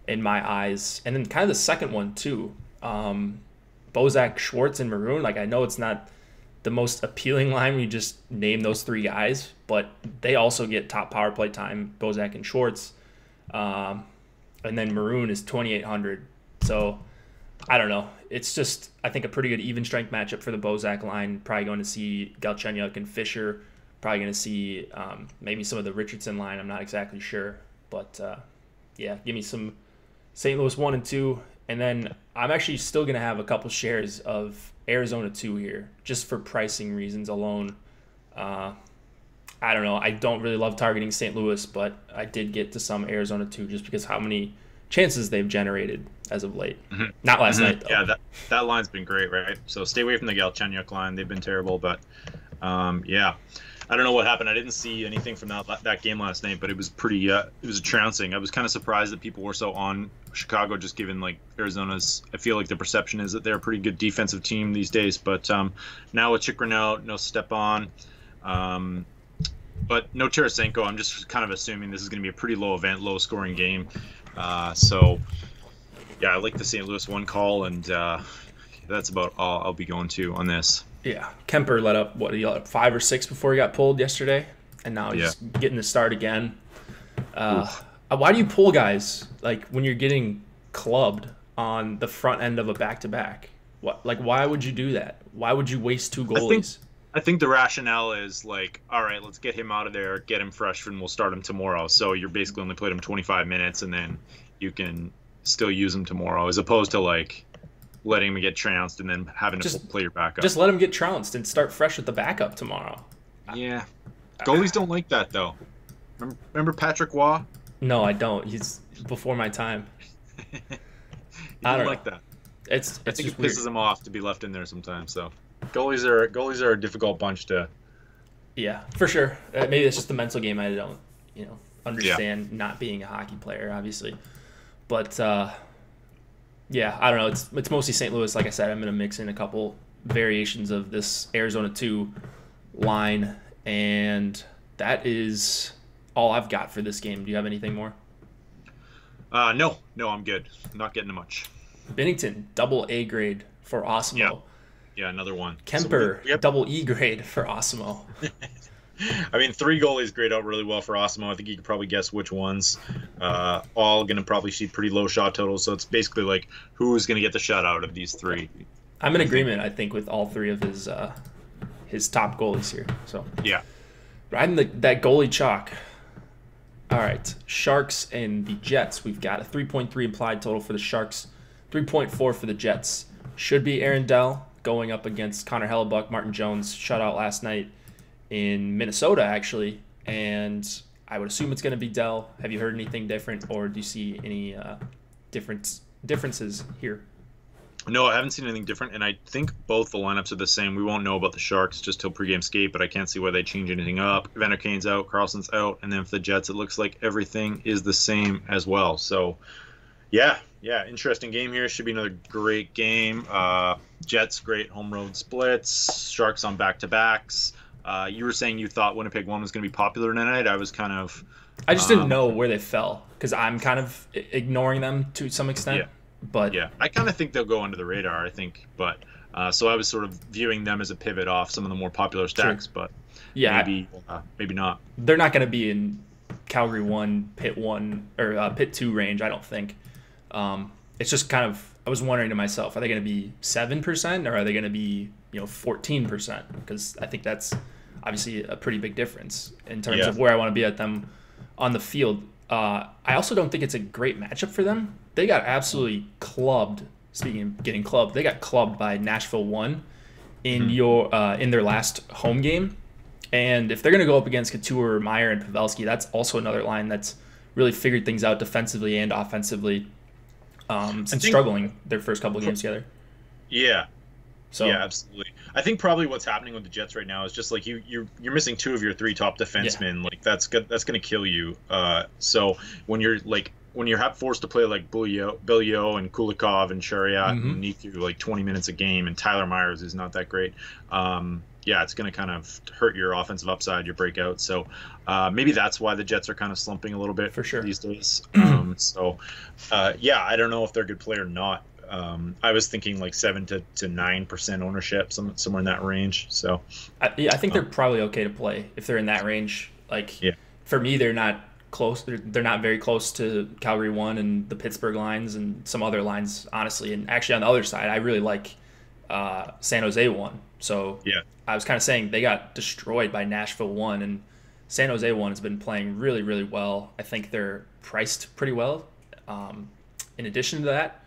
in my eyes. And then kind of the second one too, Bozak, Schwartz, and Maroon. I know it's not the most appealing line when you just name those 3 guys, but they also get top power play time, Bozak and Schwartz. And then Maroon is 2,800. So I don't know. It's just, I think, a pretty good even strength matchup for the Bozak line. Probably going to see Galchenyuk and Fisher. Probably going to see maybe some of the Richardson line. I'm not exactly sure. But, give me some St. Louis 1 and 2. And then I'm actually still going to have a couple shares of Arizona 2 here, just for pricing reasons alone. I don't know. I don't really love targeting St. Louis, but I did get to some Arizona 2 just because how many chances they've generated as of late. Mm-hmm. Not last night, though. Yeah, that line's been great, right? So stay away from the Galchenyuk line. They've been terrible, but I don't know what happened. I didn't see anything from that game last night, but it was pretty. It was a trouncing. I was kind of surprised that people were so on Chicago, just given Arizona's. I feel like the perception is that they're a pretty good defensive team these days. But now with Chychrun out, no Stepan, but no Tarasenko. I'm just kind of assuming this is going to be a pretty low scoring game. I like the St. Louis 1 call, and that's about all I'll be going to on this. Yeah, Kemper let up, he let up 5 or 6 before he got pulled yesterday, and now he's getting the start again. Why do you pull guys when you're getting clubbed on the front end of a back-to-back? Why would you do that? Why would you waste 2 goalies? I think the rationale is all right, let's get him out of there, get him fresh, and we'll start him tomorrow. So you're basically only played him 25 minutes, and then you can still use him tomorrow, as opposed to letting him get trounced and then having to play your backup. Just let him get trounced and start fresh with the backup tomorrow. Yeah. Goalies don't like that, though. Remember Patrick Waugh? No, I don't. He's before my time. I don't like that. It's I think just it pisses them off to be left in there sometimes. So goalies are a difficult bunch to. Yeah, for sure. Maybe it's just the mental game. I don't, Yeah. understand not being a hockey player, obviously. But yeah, I don't know. It's mostly St. Louis. Like I said, I'm gonna mix in a couple variations of this Arizona 2 line, and that is all I've got for this game. Do you have anything more? No, I'm good. Not getting much. Bennington, double A grade for Osmo. Yeah, another one. Kemper, So double E grade for Osmo. I mean, 3 goalies grade out really well for Osmo. I think you could probably guess which ones. All going to probably see pretty low shot totals. So it's basically like who's going to get the shutout of these 3. I'm in agreement, I think, with all 3 of his top goalies here. So yeah, riding that goalie chalk. All right, Sharks and the Jets. We've got a 3.3 implied total for the Sharks, 3.4 for the Jets. Should be Aaron Dell going up against Connor Hellebuck. Martin Jones shutout last night in Minnesota, actually, and I would assume it's going to be Dell. Have you heard anything different, or do you see any differences here? No, I haven't seen anything different, and I think both the lineups are the same. We won't know about the Sharks just till pregame skate, but I can't see why they change anything up. Evander Kane's out, Carlson's out, and then for the Jets, it looks like everything is the same as well. So, yeah, interesting game here. Should be another great game. Jets, great home road splits. Sharks on back-to-backs. You were saying you thought Winnipeg 1 was going to be popular tonight. I was kind of... I just didn't know where they fell, because I'm kind of ignoring them to some extent. Yeah. But yeah, I kind of think they'll go under the radar, I think. But so I was sort of viewing them as a pivot off some of the more popular stacks, but yeah, maybe not. They're not going to be in Calgary 1, Pitt 1, or Pitt 2 range, I don't think. It's just kind of, I was wondering to myself, are they going to be 7% or are they going to be 14%? Because I think that's obviously a pretty big difference in terms of where I want to be at them on the field. I also don't think it's a great matchup for them. They got absolutely clubbed. Speaking of getting clubbed, they got clubbed by Nashville 1 in in their last home game. And if they're going to go up against Couture, Meyer, and Pavelski, that's also another line that's really figured things out defensively and offensively since struggling their first couple of games together. Yeah. So yeah, absolutely. I think probably what's happening with the Jets right now is just like you're missing 2 of your 3 top defensemen. Like that's going to kill you. So when you're forced to play like Bilyeu and Kulikov and Chariot and Niku like 20 minutes a game, and Tyler Myers is not that great. It's going to kind of hurt your offensive upside, your breakout. So maybe that's why the Jets are kind of slumping a little bit for sure these days. I don't know if they're a good play or not. I was thinking like 7 to 9% ownership, somewhere in that range. So I think they're probably okay to play if they're in that range. Like for me, they're not close. They're not very close to Calgary 1 and the Pittsburgh lines and some other lines, honestly. And actually on the other side, I really like San Jose 1. So I was kind of saying they got destroyed by Nashville 1, and San Jose 1 has been playing really, really well. I think they're priced pretty well in addition to that.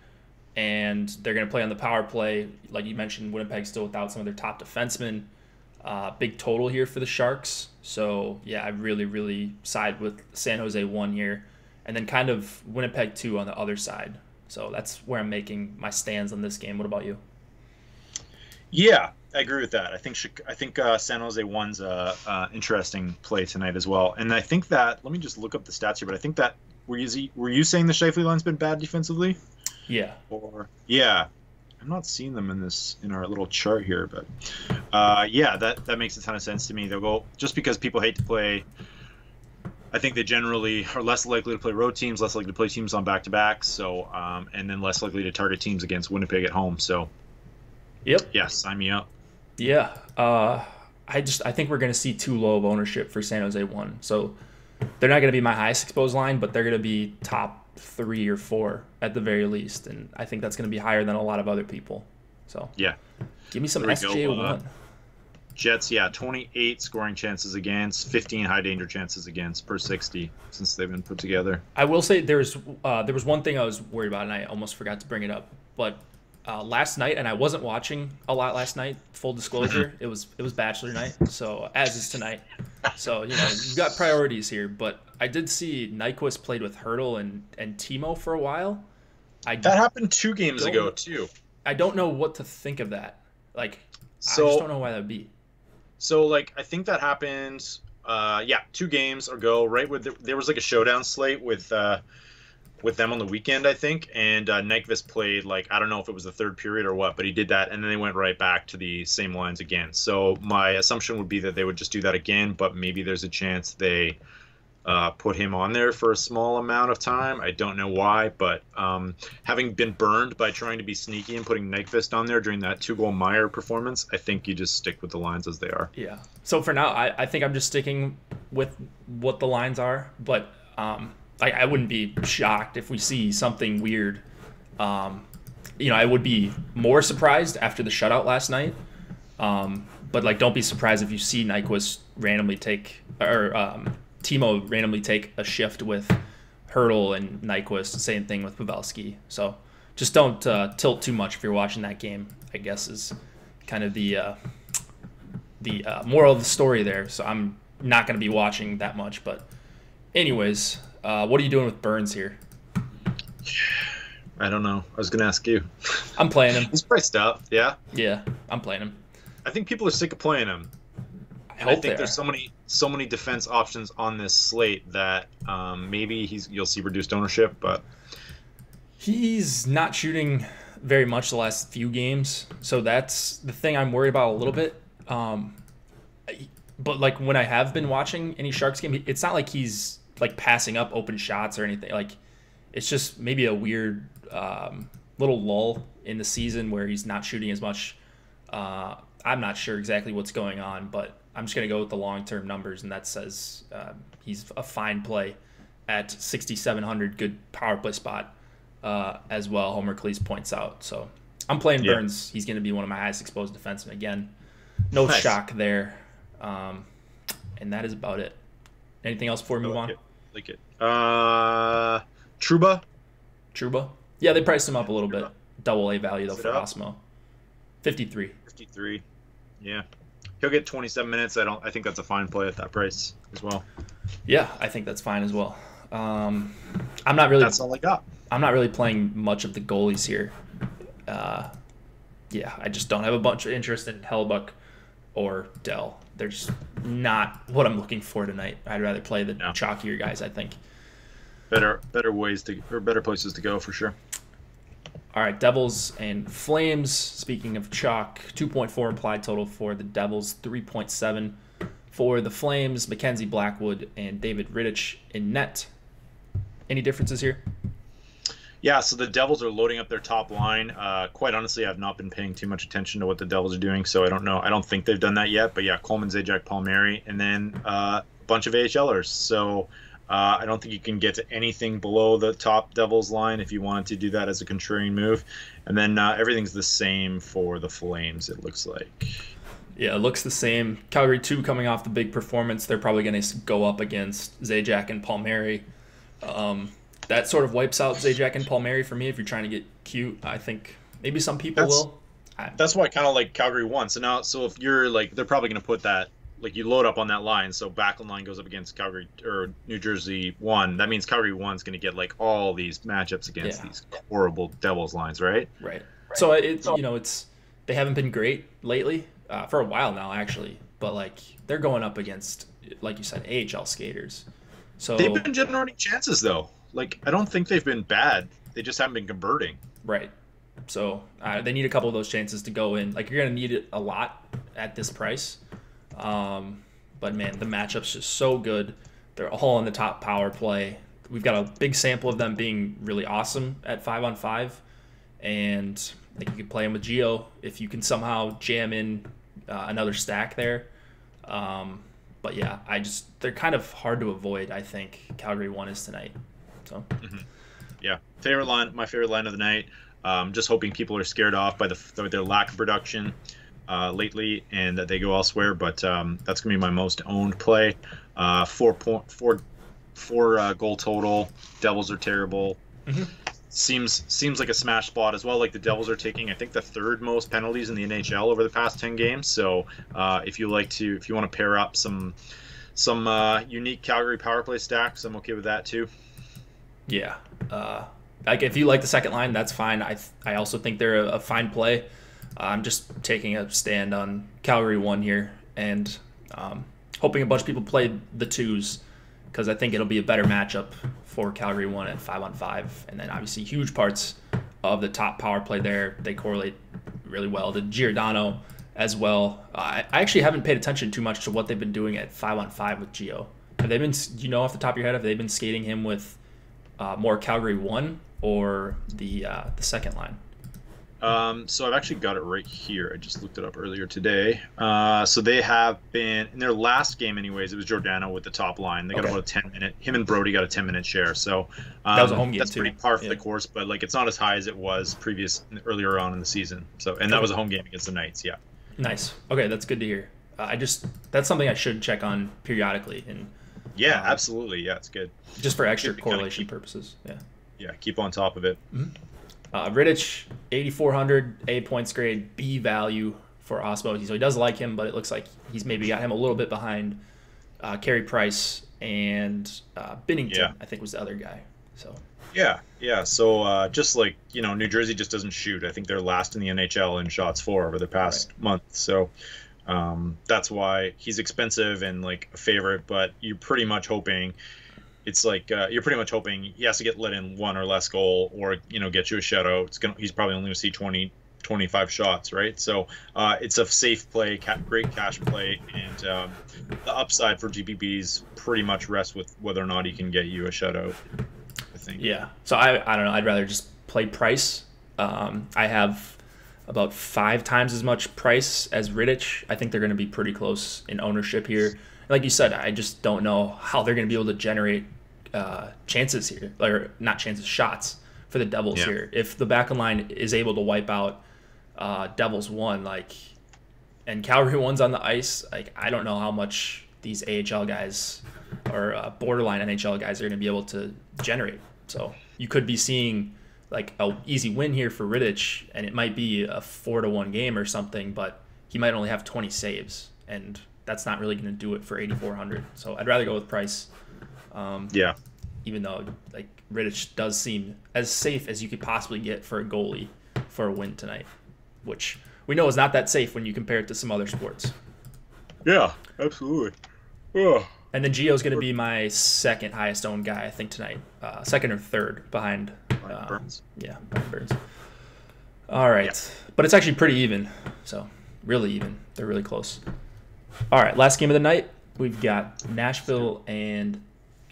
And they're going to play on the power play. Like you mentioned, Winnipeg still without some of their top defensemen. Big total here for the Sharks. So, yeah, I really, really side with San Jose 1 here. And then kind of Winnipeg 2 on the other side. So that's where I'm making my stands on this game. What about you? Yeah, I agree with that. I think San Jose 1's a interesting play tonight as well. And I think that, let me just look up the stats here, but I think that, were you saying the Scheifele line's been bad defensively? Yeah. I'm not seeing them in our little chart here, but that makes a ton of sense to me. They'll go just because people hate to play. I think they generally are less likely to play road teams, less likely to play teams on back-to-backs, so and then less likely to target teams against Winnipeg at home. So, sign me up. Yeah, I think we're going to see too low of ownership for San Jose 1. So they're not going to be my highest exposed line, but they're going to be top 3 or 4 at the very least, and I think that's going to be higher than a lot of other people. So give me some SJ1. Jets, 28 scoring chances against, 15 high danger chances against per 60 since they've been put together. I will say there was one thing I was worried about, and I almost forgot to bring it up. But last night, and I wasn't watching a lot last night. Full disclosure, it was Bachelor night, so as is tonight. So you've got priorities here. But I did see Nyquist played with Hertl and Timo for a while. That happened 2 games ago too. I don't know what to think of that. Like, So I just don't know why that would be. So like I think that happened 2 games ago, right? There was like a showdown slate with them on the weekend, I think, and Nyquist played like I don't know if it was the third period or what, but he did that, and then they went right back to the same lines again. So my assumption would be that they would just do that again, but maybe there's a chance they put him on there for a small amount of time. I don't know why, but having been burned by trying to be sneaky and putting Nyquist on there during that 2-goal Meyer performance, I think you just stick with the lines as they are. Yeah. So for now, I think I'm just sticking with what the lines are, but I wouldn't be shocked if we see something weird. I would be more surprised after the shutout last night. But like, don't be surprised if you see Nyquist randomly take Timo randomly take a shift with Hurdle and Nyquist. Same thing with Pavelski. So just don't tilt too much if you're watching that game, I guess is kind of the moral of the story there. So I'm not going to be watching that much. But anyways, what are you doing with Burns here? I don't know. I was going to ask you. I'm playing him. He's priced up, yeah? Yeah, I'm playing him. I think people are sick of playing him. I think there's so many defense options on this slate that maybe you'll see reduced ownership, but he's not shooting very much the last few games, so that's the thing I'm worried about a little bit. But like when I have been watching any Sharks game, it's not like he's like passing up open shots or anything. Like it's just maybe a weird little lull in the season where he's not shooting as much. I'm not sure exactly what's going on, but I'm just going to go with the long-term numbers, and that says he's a fine play at 6,700, good power play spot as well, Homer Cleese points out. So I'm playing Burns. He's going to be one of my highest exposed defensemen again. No shock there. And that is about it. Anything else before we move on? Like it. Trouba? Yeah, they priced him up a little bit. Double A value, though, for Osmo. 53. Yeah. He'll get 27 minutes. I think that's a fine play at that price as well. Yeah, I think that's fine as well. I'm not really. That's all I got. I'm not really playing much of the goalies here. I just don't have a bunch of interest in Hellbuck or Dell. They're just not what I'm looking for tonight. I'd rather play the chalkier guys, I think. Better places to go for sure. All right, Devils and Flames. Speaking of chalk, 2.4 implied total for the Devils, 3.7 for the Flames. Mackenzie Blackwood and David Rittich in net. Any differences here? Yeah, so the Devils are loading up their top line. Quite honestly, I've not been paying too much attention to what the Devils are doing, so I don't know. I don't think they've done that yet. But yeah, Coleman, Zajac, Palmieri, and then a bunch of AHLers. So I don't think you can get to anything below the top Devils line if you wanted to do that as a contrarian move. And then everything's the same for the Flames, it looks like. Yeah, it looks the same. Calgary 2 coming off the big performance. They're probably going to go up against Zajac and Palmieri. That sort of wipes out Zajac and Palmieri for me if you're trying to get cute. I think maybe some people will. That's why I kind of like Calgary 1. So if you're like, they're probably going to put that, like you load up on that line. So Backlund line goes up against Calgary or New Jersey 1. That means Calgary 1's going to get like all these matchups against these horrible Devils lines, right? Right. So they haven't been great lately for a while now, actually. But like they're going up against, like you said, AHL skaters. So they've been generating chances though. Like, I don't think they've been bad. They just haven't been converting. Right. So they need a couple of those chances to go in. Like, you're going to need it a lot at this price. But, man, the matchup's just so good. They're all in the top power play. We've got a big sample of them being really awesome at 5-on-5. And I think you could play them with Gio if you can somehow jam in another stack there. But, yeah, they're kind of hard to avoid, I think, Calgary 1 is tonight. So. Mm-hmm. Yeah, my favorite line of the night. Just hoping people are scared off by their lack of production lately, and that they go elsewhere. But that's gonna be my most owned play. 4 goal total. Devils are terrible. Mm-hmm. Seems like a smash spot as well. Like the Devils are taking, I think, the 3rd most penalties in the NHL over the past 10 games. So if you want to pair up some unique Calgary power play stacks, I'm okay with that too. Yeah. like if you like the second line, that's fine. I also think they're a fine play. I'm just taking a stand on Calgary 1 here, and hoping a bunch of people play the 2s, because I think it'll be a better matchup for Calgary 1 at 5-on-5. And then obviously huge parts of the top power play there. They correlate really well to Giordano as well. I actually haven't paid attention too much to what they've been doing at 5-on-5 with Gio. Have they been, do you know off the top of your head, have they been skating him with more Calgary 1 or the second line? So I've actually got it right here. I just looked it up earlier today. So they have been in their last game, anyways. It was Giordano with the top line. They got about a 10-minute. Him and Brody got a 10-minute share. So that was a home game that's too. pretty par for the course, but like it's not as high as it was earlier on in the season. So that was a home game against the Knights. Yeah. Nice. Okay, that's good to hear. That's something I should check on periodically. And yeah, absolutely. Yeah, it's good. Just for extra correlation purposes. Yeah. Yeah, keep on top of it. Mm-hmm. Rittich, 8,400, A points grade, B value for Osmo. So he does like him, but it looks like he's maybe got him a little bit behind Carey Price and Binnington, Yeah. I think was the other guy. So Yeah. So just like, New Jersey just doesn't shoot. I think they're last in the NHL in shots for over the past month. So that's why he's expensive and like a favorite, but you're pretty much hoping it's like you're pretty much hoping he has to get let in one or less goal or, get you a shutout. He's probably only going to see 20, 25 shots, right? So it's a safe play, great cash play, and the upside for GPPs pretty much rests with whether or not he can get you a shutout, I think. yeah. So I don't know. I'd rather just play Price. I have about 5 times as much Price as Rittich. I think they're going to be pretty close in ownership here. Like you said, I just don't know how they're going to be able to generate chances here, or not chances, shots for the Devils here. If the back line is able to wipe out Devils 1, and Calgary 1's on the ice, I don't know how much these AHL guys or borderline NHL guys are going to be able to generate. So you could be seeing like a easy win here for Rittich, and it might be a 4-1 game or something, but he might only have 20 saves, and that's not really going to do it for 8,400. So I'd rather go with Price. Even though Rittich does seem as safe as you could possibly get for a goalie for a win tonight, which we know is not that safe when you compare it to some other sports. Yeah, absolutely. Oh. And then Gio's going to be my second highest owned guy, I think, tonight. Second or third behind Burns. Yeah, behind Burns. All right. But it's actually pretty even. So really even. They're really close. All right, last game of the night. We've got Nashville and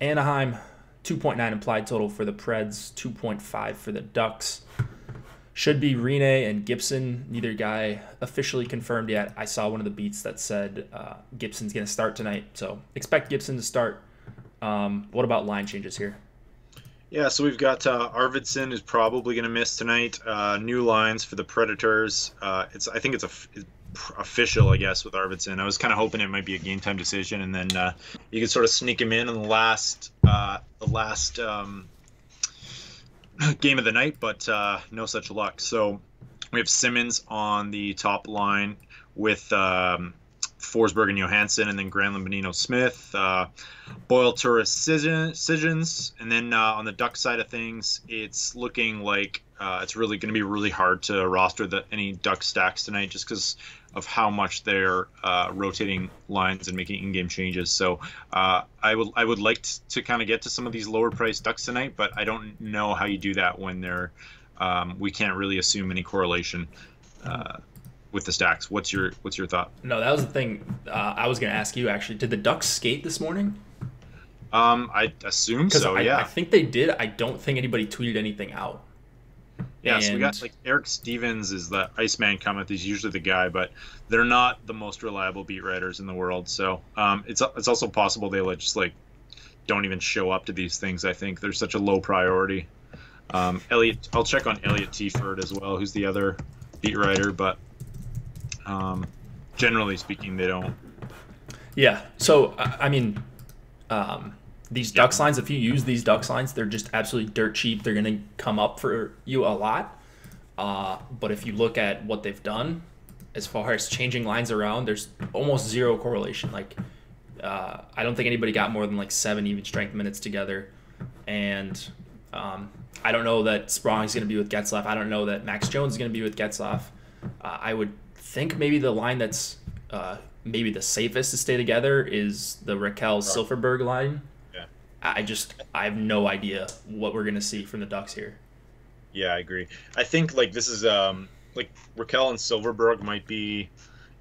Anaheim. 2.9 implied total for the Preds, 2.5 for the Ducks. Should be Rene and Gibson. Neither guy officially confirmed yet. I saw one of the beats that said Gibson's going to start tonight, so expect Gibson to start. What about line changes here? Yeah, so we've got Arvidsson is probably going to miss tonight. New lines for the Predators. I think it's official, I guess, with Arvidsson. I was kind of hoping it might be a game time decision, and then you could sort of sneak him in the last game of the night, but no such luck. So we have Simmons on the top line with Forsberg and Johansson, and then Granlund, Benino, Smith, Boyle, Turris, Sissons, and then on the Duck side of things, it's looking like it's really going to be really hard to roster any Duck stacks tonight, just because of how much they're rotating lines and making in-game changes. So I would like to kind of get to some of these lower priced Ducks tonight, but I don't know how you do that when we can't really assume any correlation with the stacks. What's your thought? No, that was the thing I was going to ask you, actually. Did the Ducks skate this morning? I assume so, yeah. I think they did. I don't think anybody tweeted anything out. Yeah, so we got Eric Stevens is the Iceman comment. He's usually the guy, but they're not the most reliable beat writers in the world. So it's also possible they just don't even show up to these things. I think they're such a low priority. Elliot, I'll check on Elliot Tiford as well, who's the other beat writer, but generally speaking, they don't. Yeah. So I mean, these Ducks lines, if you use these Ducks lines, they're just absolutely dirt cheap. They're going to come up for you a lot. But if you look at what they've done, as far as changing lines around, there's almost zero correlation. I don't think anybody got more than 7 even strength minutes together. And I don't know that Sprong's going to be with Getzlaf. I don't know that Max Jones is going to be with Getzlaf. I would think maybe the line that's maybe the safest to stay together is the Raquel Silverberg line. Yeah. I have no idea what we're going to see from the Ducks here. Yeah, I agree. I think like this is like Raquel and Silverberg might be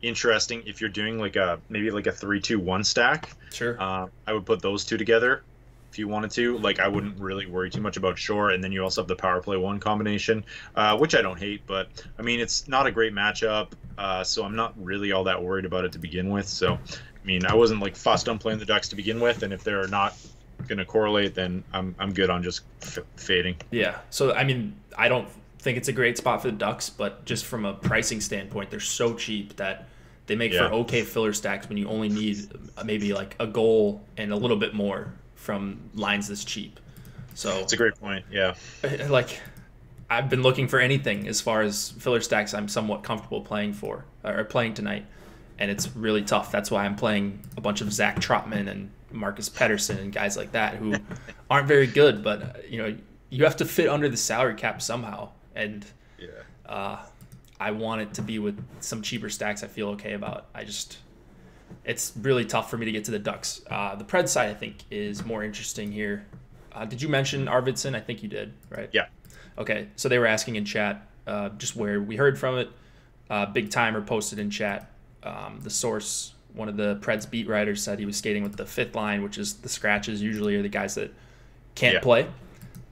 interesting if you're doing like maybe like a 3-2-1 stack. Sure. I would put those two together if you wanted to. Like I wouldn't really worry too much about Shore, and then you also have the power play 1 combination, which I don't hate, but I mean it's not a great matchup, so I'm not really all that worried about it to begin with. So I mean I wasn't like fussed on playing the Ducks to begin with, and if they're not going to correlate, then I'm good on just fading. Yeah. So I mean I don't think it's a great spot for the Ducks, but just from a pricing standpoint, they're so cheap that they make for okay filler stacks when you only need maybe like a goal and a little bit more from lines this cheap. So it's a great point. Yeah. Like I've been looking for anything as far as filler stacks I'm somewhat comfortable playing tonight, and it's really tough. That's why I'm playing a bunch of Zach Trotman and Marcus Pettersson and guys like that who aren't very good, but you have to fit under the salary cap somehow. And I want it to be with some cheaper stacks I feel okay about. It's really tough for me to get to the Ducks. The Preds side, I think, is more interesting here. Did you mention Arvidsson? I think you did, right? Yeah. Okay, so they were asking in chat just where we heard from it. Big Timer posted in chat. The source, one of the Preds beat writers, said he was skating with the 5th line, which is the scratches usually are the guys that can't play.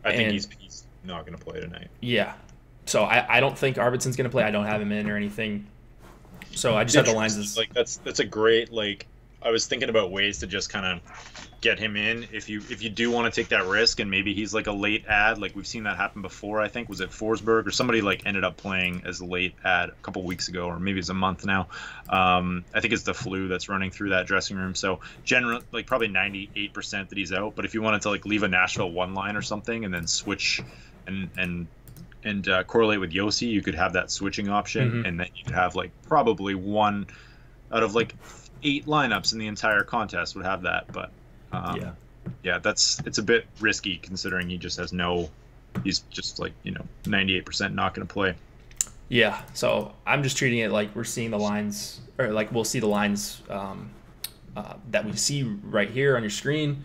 I think he's not going to play tonight. Yeah. So I don't think Arvidsson's going to play. I don't have him in or anything. So I just have the lines as like that's a great like I was thinking about ways to just kind of get him in if you do want to take that risk, and maybe he's like a late ad. Like we've seen that happen before. I think was it Forsberg or somebody like ended up playing as a late ad a couple weeks ago, or maybe it's a month now. I think it's the flu that's running through that dressing room. So generally like probably 98% that he's out. But if you wanted to like leave a Nashville 1 line or something and then switch and correlate with Yossi, you could have that switching option, and then you could have like probably 1 out of like 8 lineups in the entire contest would have that. But it's a bit risky considering he just has he's just like 98% not going to play. Yeah, so I'm just treating it like we're seeing the lines, or like we'll see the lines that we see right here on your screen.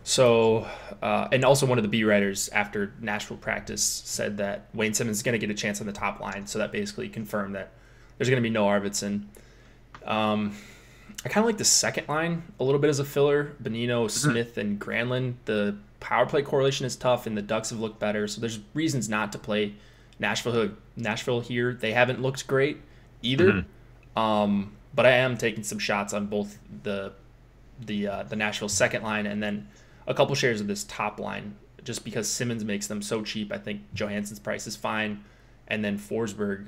So, and also one of the beat writers after Nashville practice said that Wayne Simmons is going to get a chance on the top line. So that basically confirmed that there's going to be no Arvidsson. I kind of like the second line a little bit as a filler. Bonino, Smith, and Granlund. The power play correlation is tough, and the Ducks have looked better. So there's reasons not to play Nashville here. They haven't looked great either. But I am taking some shots on both the Nashville second line and then a couple shares of this top line, just because Simmons makes them so cheap. I think Johansson's price is fine, and then Forsberg,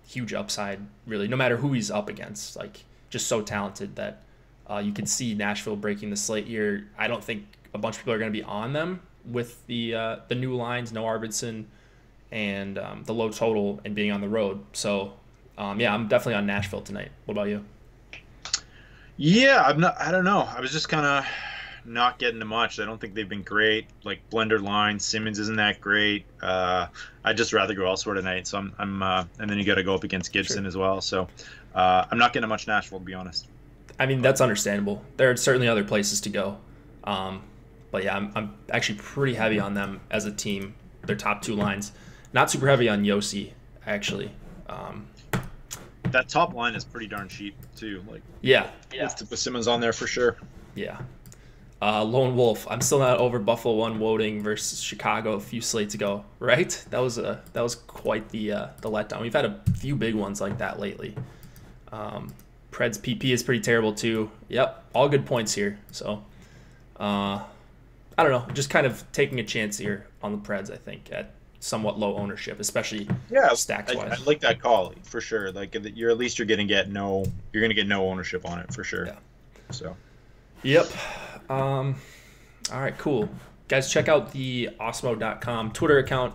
huge upside really, no matter who he's up against. Like just so talented that you can see Nashville breaking the slate here. I don't think a bunch of people are going to be on them with the new lines, no Arvidsson, and the low total and being on the road. So I'm definitely on Nashville tonight. What about you? Yeah, I don't know. I was just kind of not getting to much. I don't think they've been great. Like blender line, Simmons isn't that great. I'd just rather go elsewhere tonight. So I'm and then you got to go up against Gibson as well. So I'm not getting much Nashville, to be honest. I mean, that's understandable. There are certainly other places to go. But yeah, I'm actually pretty heavy on them as a team. Their top 2 lines. Not super heavy on Yossi, actually. That top line is pretty darn cheap too. Like with Simmons on there for sure. Yeah. Lone Wolf. I'm still not over Buffalo 1 Woting versus Chicago a few slates ago, right? That was quite the letdown. We've had a few big ones like that lately. Preds PP is pretty terrible too. Yep, all good points here. So I don't know, just kind of taking a chance here on the Preds. I think at somewhat low ownership, especially stacks wise. I like that call for sure. Like you're gonna get no ownership on it for sure. Yeah. So. Yep. All right, cool. Guys, check out the Osmo.com Twitter account.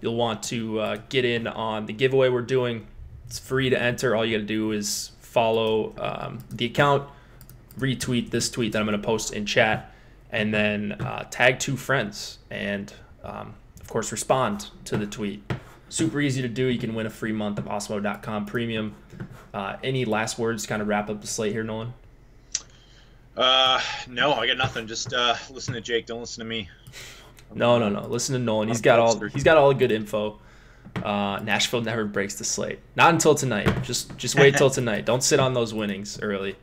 You'll want to get in on the giveaway we're doing. It's free to enter. All you got to do is follow the account, retweet this tweet that I'm going to post in chat, and then tag 2 friends. And Of course, respond to the tweet. Super easy to do. You can win a free month of Awesemo.com Premium. Any last words to kind of wrap up the slate here, Nolan? No, I got nothing. Just listen to Jake. Don't listen to me. No. Listen to Nolan. He's got all the good info. Nashville never breaks the slate. Not until tonight. Just wait till tonight. Don't sit on those winnings early.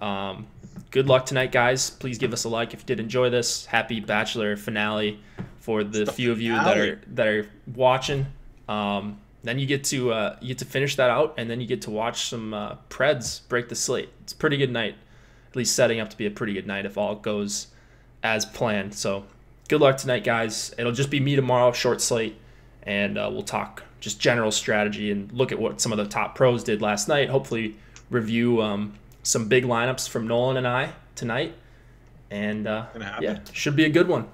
Good luck tonight, guys. Please give us a like if you did enjoy this. Happy Bachelor finale for the few of you that are watching. Then you get to finish that out, and then you get to watch some Preds break the slate. It's a pretty good night, at least setting up to be a pretty good night if all goes as planned. So good luck tonight, guys. It'll just be me tomorrow, short slate, and we'll talk just general strategy and look at what some of the top pros did last night. Hopefully review some big lineups from Nolan and I tonight. And yeah, should be a good one.